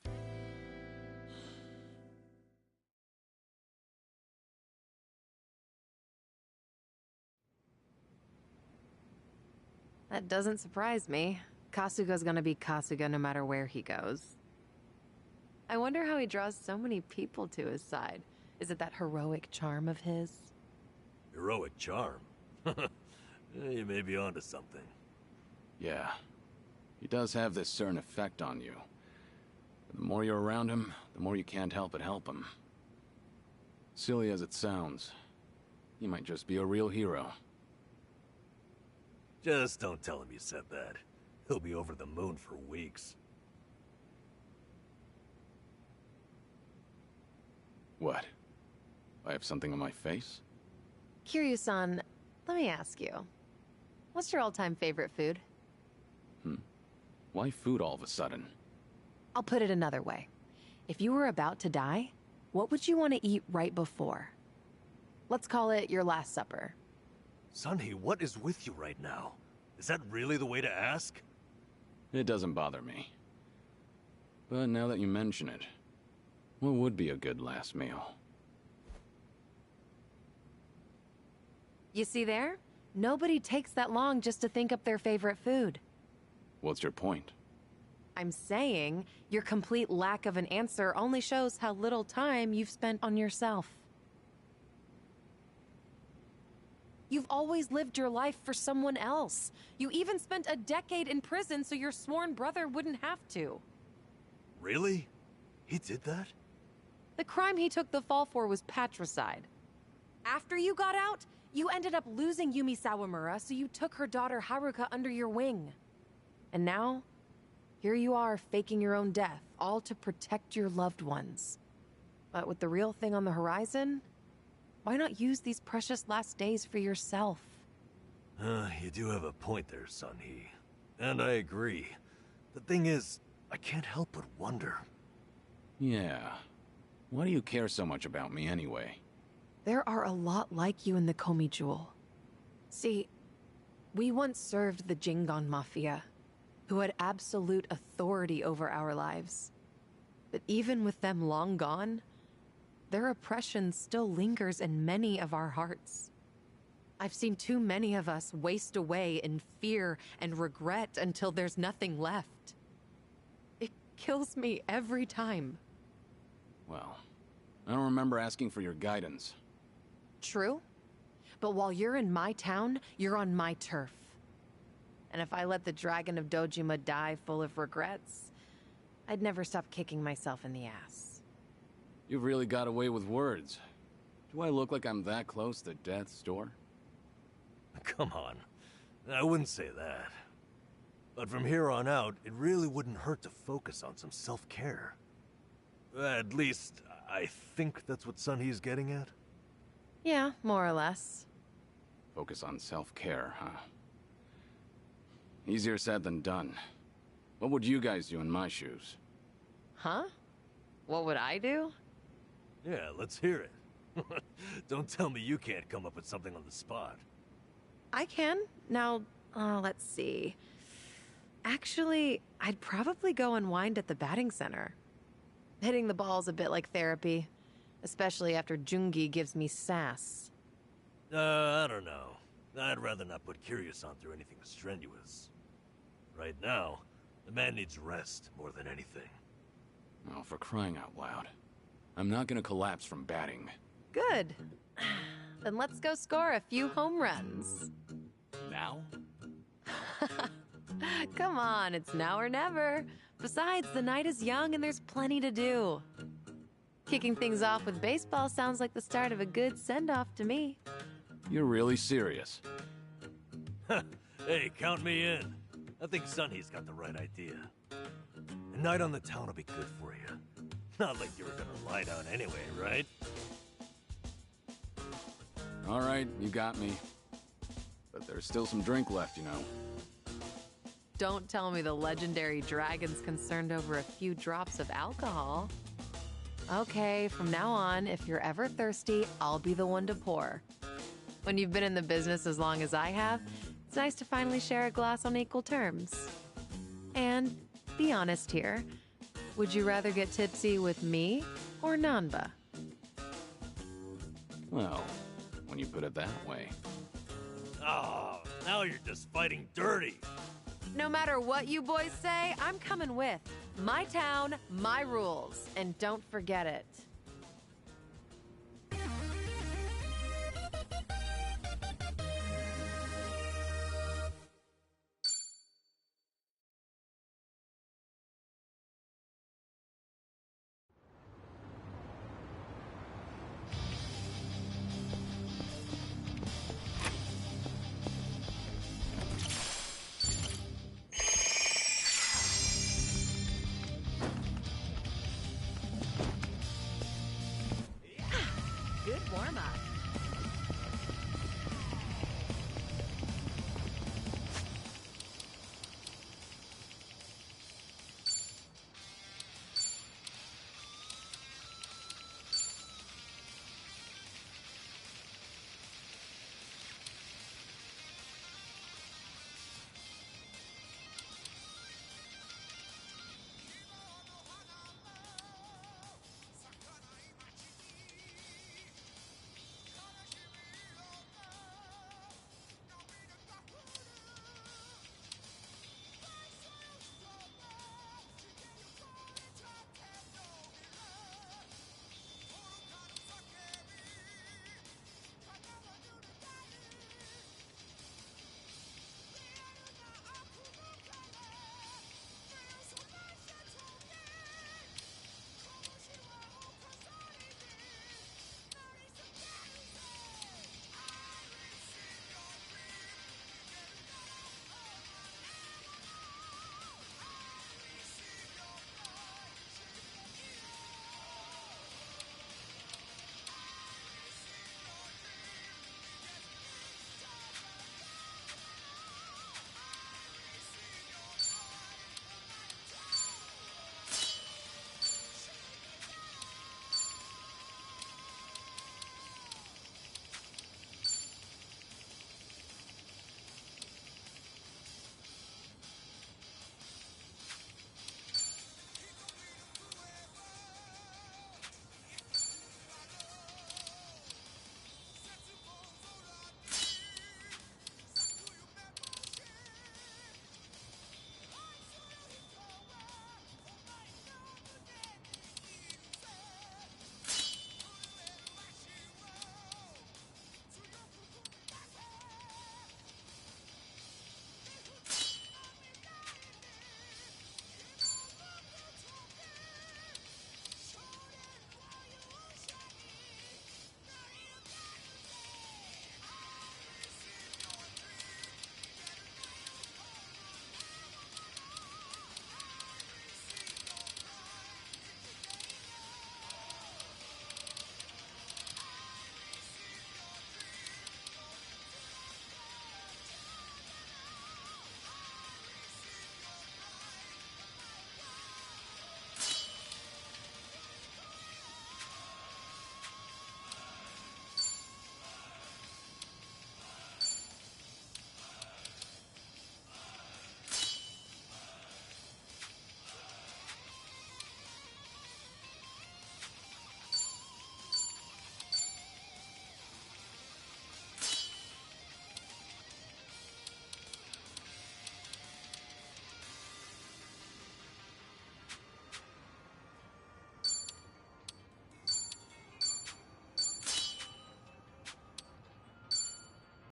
That doesn't surprise me. Kasuga's gonna be Kasuga no matter where he goes. I wonder how he draws so many people to his side. Is it that heroic charm of his? Heroic charm? You may be onto something. Yeah. He does have this certain effect on you. The more you're around him, the more you can't help but help him. Silly as it sounds, he might just be a real hero. Just don't tell him you said that. He'll be over the moon for weeks. What? I have something on my face? Kiryu-san, let me ask you. What's your all-time favorite food? Why food all of a sudden? I'll put it another way. If you were about to die, what would you want to eat right before? Let's call it your last supper. Sunhee, what is with you right now? Is that really the way to ask? It doesn't bother me. But now that you mention it, what would be a good last meal? You see there? Nobody takes that long just to think up their favorite food. What's your point? I'm saying your complete lack of an answer only shows how little time you've spent on yourself. You've always lived your life for someone else. You even spent a decade in prison so your sworn brother wouldn't have to. Really? He did that? The crime he took the fall for was patricide. After you got out, you ended up losing Yumi Sawamura, so you took her daughter Haruka under your wing. And now, here you are faking your own death, all to protect your loved ones. But with the real thing on the horizon, why not use these precious last days for yourself? You do have a point there, Sunhee. And I agree. The thing is, I can't help but wonder. Yeah. Why do you care so much about me anyway? There are a lot like you in the Komijul. See, we once served the Jingon Mafia, who had absolute authority over our lives. But even with them long gone, their oppression still lingers in many of our hearts. I've seen too many of us waste away in fear and regret until there's nothing left. It kills me every time. Well, I don't remember asking for your guidance. True, but while you're in my town, you're on my turf. And if I let the Dragon of Dojima die full of regrets, I'd never stop kicking myself in the ass. You've really got away with words. Do I look like I'm that close to death's door? Come on. I wouldn't say that. But from here on out, it really wouldn't hurt to focus on some self-care. At least, I think that's what Sunhee's getting at. Yeah, more or less. Focus on self-care, huh? Easier said than done. What would you guys do in my shoes? Huh? What would I do? Yeah, let's hear it. Don't tell me you can't come up with something on the spot. I can. Now, let's see. Actually, I'd probably go unwind at the batting center. Hitting the ball's a bit like therapy, especially after Jungi gives me sass. I don't know. I'd rather not put Kiryu-san through anything strenuous. Right now, the man needs rest more than anything. Oh, for crying out loud. I'm not gonna collapse from batting. Good. Then let's go score a few home runs. Now? Come on, it's now or never. Besides, the night is young and there's plenty to do. Kicking things off with baseball sounds like the start of a good send-off to me. You're really serious? Hey, count me in. I think Sunhee's got the right idea. A night on the town will be good for you. Not like you were gonna lie down anyway, right? All right, you got me. But there's still some drink left, you know. Don't tell me the legendary dragon's concerned over a few drops of alcohol. Okay, from now on, if you're ever thirsty, I'll be the one to pour. When you've been in the business as long as I have, it's nice to finally share a glass on equal terms. And be honest here, would you rather get tipsy with me or Nanba? Well, when you put it that way. Oh, now you're just fighting dirty. No matter what you boys say, I'm coming with. My town, my rules, and don't forget it.